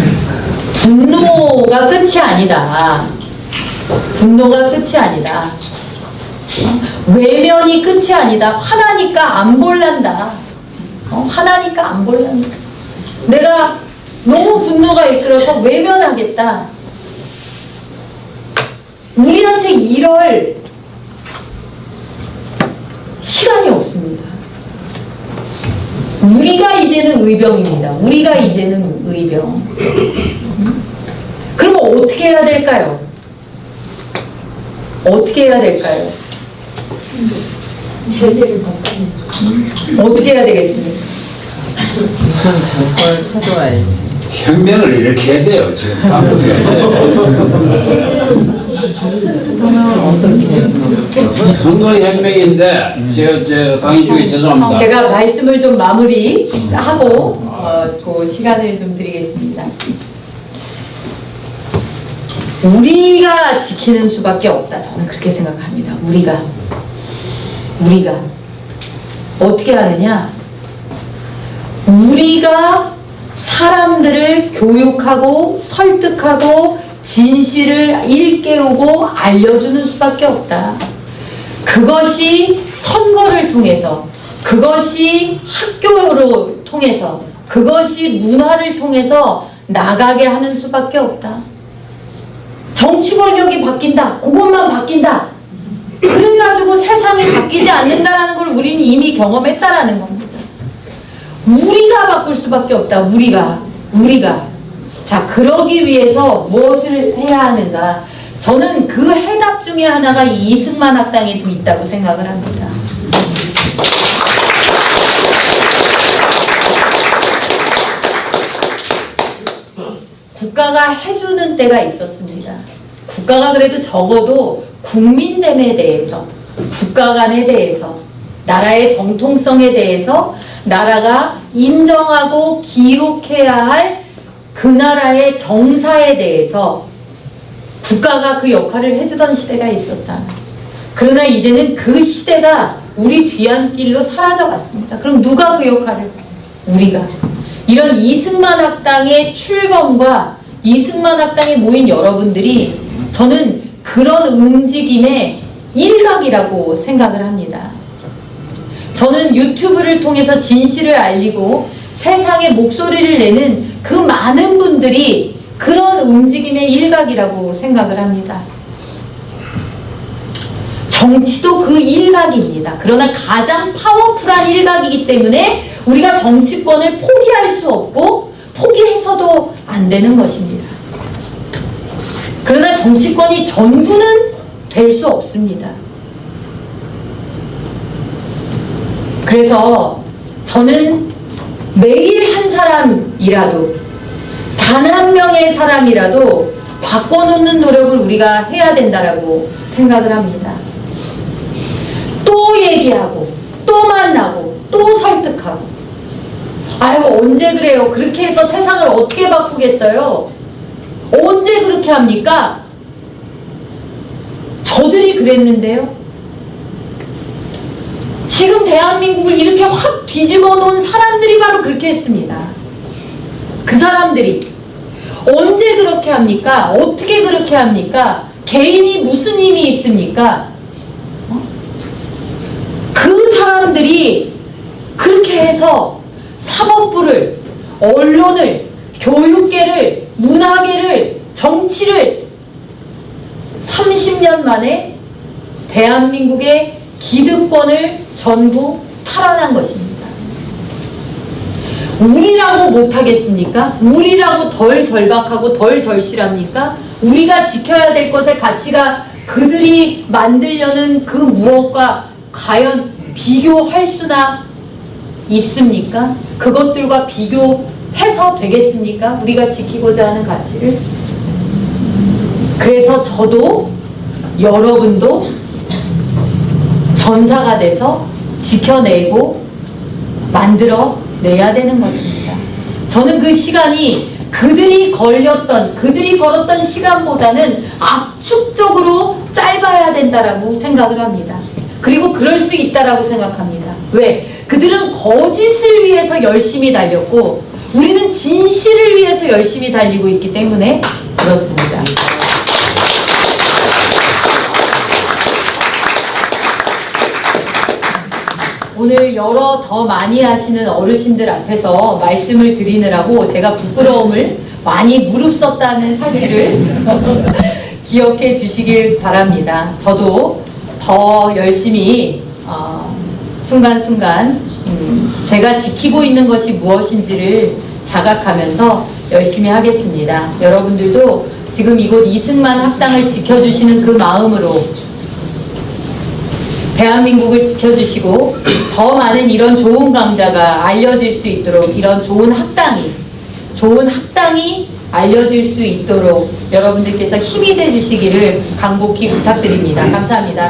분노가 끝이 아니다. 분노가 끝이 아니다. 외면이 끝이 아니다. 화나니까 안 볼란다. 화나니까 안 볼란다. 내가 너무 분노가 이끌어서 외면하겠다. 우리한테 이럴 시간이 없습니다. 우리가 이제는 의병입니다. 우리가 이제는 의병. 그럼 어떻게 해야 될까요? 어떻게 해야 될까요? 제재를 바꾸는. 어떻게 해야 되겠습니까? 우선 정권을 찾아와야지. 혁명을 이렇게 해야 돼요. 지금 바꾸게. 그러면 어떻게? 선거의 혁명인데 저 강의 중에 죄송합니다. 제가 말씀을 좀 마무리하고 그 시간을 좀 드리겠습니다. 우리가 지키는 수밖에 없다. 저는 그렇게 생각합니다. 우리가 어떻게 하느냐? 우리가 사람들을 교육하고 설득하고 진실을 일깨우고 알려주는 수밖에 없다. 그것이 선거를 통해서, 그것이 학교를 통해서 그것이 문화를 통해서 나가게 하는 수밖에 없다. 정치 권력이 바뀐다. 그것만 바뀐다. 그래가지고 세상이 바뀌지 않는다라는 걸 우리는 이미 경험했다라는 겁니다. 우리가 바꿀 수밖에 없다. 우리가. 자, 그러기 위해서 무엇을 해야 하는가? 저는 그 해답 중에 하나가 이 이승만 학당에도 있다고 생각을 합니다. 국가가 해주는 때가 있었습니다. 국가가 그래도 적어도 국민됨에 대해서, 국가 간에 대해서, 나라의 정통성에 대해서 나라가 인정하고 기록해야 할 그 나라의 정사에 대해서 국가가 그 역할을 해주던 시대가 있었다. 그러나 이제는 그 시대가 우리 뒤안길로 사라져갔습니다. 그럼 누가 그 역할을? 우리가. 이런 이승만 학당의 출범과 이승만 학당에 모인 여러분들이 저는 그런 움직임의 일각이라고 생각을 합니다. 저는 유튜브를 통해서 진실을 알리고 세상에 목소리를 내는 그 많은 분들이 그런 움직임의 일각이라고 생각을 합니다. 정치도 그 일각입니다. 그러나 가장 파워풀한 일각이기 때문에 우리가 정치권을 포기할 수 없고 포기해서도 안 되는 것입니다. 그러나 정치권이 전부는 될 수 없습니다. 그래서 저는 매일 한 사람이라도 단 한 명의 사람이라도 바꿔놓는 노력을 우리가 해야 된다라고 생각을 합니다. 또 얘기하고 또 만나고 또 설득하고 아유 언제 그래요? 그렇게 해서 세상을 어떻게 바꾸겠어요? 언제 그렇게 합니까? 저들이 그랬는데요. 지금 대한민국을 이렇게 확 뒤집어 놓은 사람들이 바로 그렇게 했습니다. 그 사람들이 언제 그렇게 합니까? 어떻게 그렇게 합니까? 개인이 무슨 힘이 있습니까? 그 사람들이 그렇게 해서 사법부를, 언론을, 교육계를, 문화계를, 정치를 30년 만에 대한민국의 기득권을 전부 탈환한 것입니다. 우리라고 못하겠습니까? 우리라고 덜 절박하고 덜 절실합니까? 우리가 지켜야 될 것의 가치가 그들이 만들려는 그 무엇과 과연 비교할 수나 있습니까? 그것들과 비교해서 되겠습니까? 우리가 지키고자 하는 가치를. 그래서 저도 여러분도 전사가 돼서 지켜내고 만들어내야 되는 것입니다. 저는 그 시간이 그들이 걸었던 시간보다는 압축적으로 짧아야 된다라고 생각을 합니다. 그리고 그럴 수 있다라고 생각합니다. 왜? 그들은 거짓을 위해서 열심히 달렸고 우리는 진실을 위해서 열심히 달리고 있기 때문에 그렇습니다. 오늘 여러 더 많이 하시는 어르신들 앞에서 말씀을 드리느라고 제가 부끄러움을 많이 무릅썼다는 사실을 기억해 주시길 바랍니다. 저도 더 열심히 순간순간 제가 지키고 있는 것이 무엇인지를 자각하면서 열심히 하겠습니다. 여러분들도 지금 이곳 이승만 학당을 지켜주시는 그 마음으로 대한민국을 지켜주시고 더 많은 이런 좋은 강좌가 알려질 수 있도록 이런 좋은 학당이 알려질 수 있도록 여러분들께서 힘이 돼주시기를 간곡히 부탁드립니다. 감사합니다.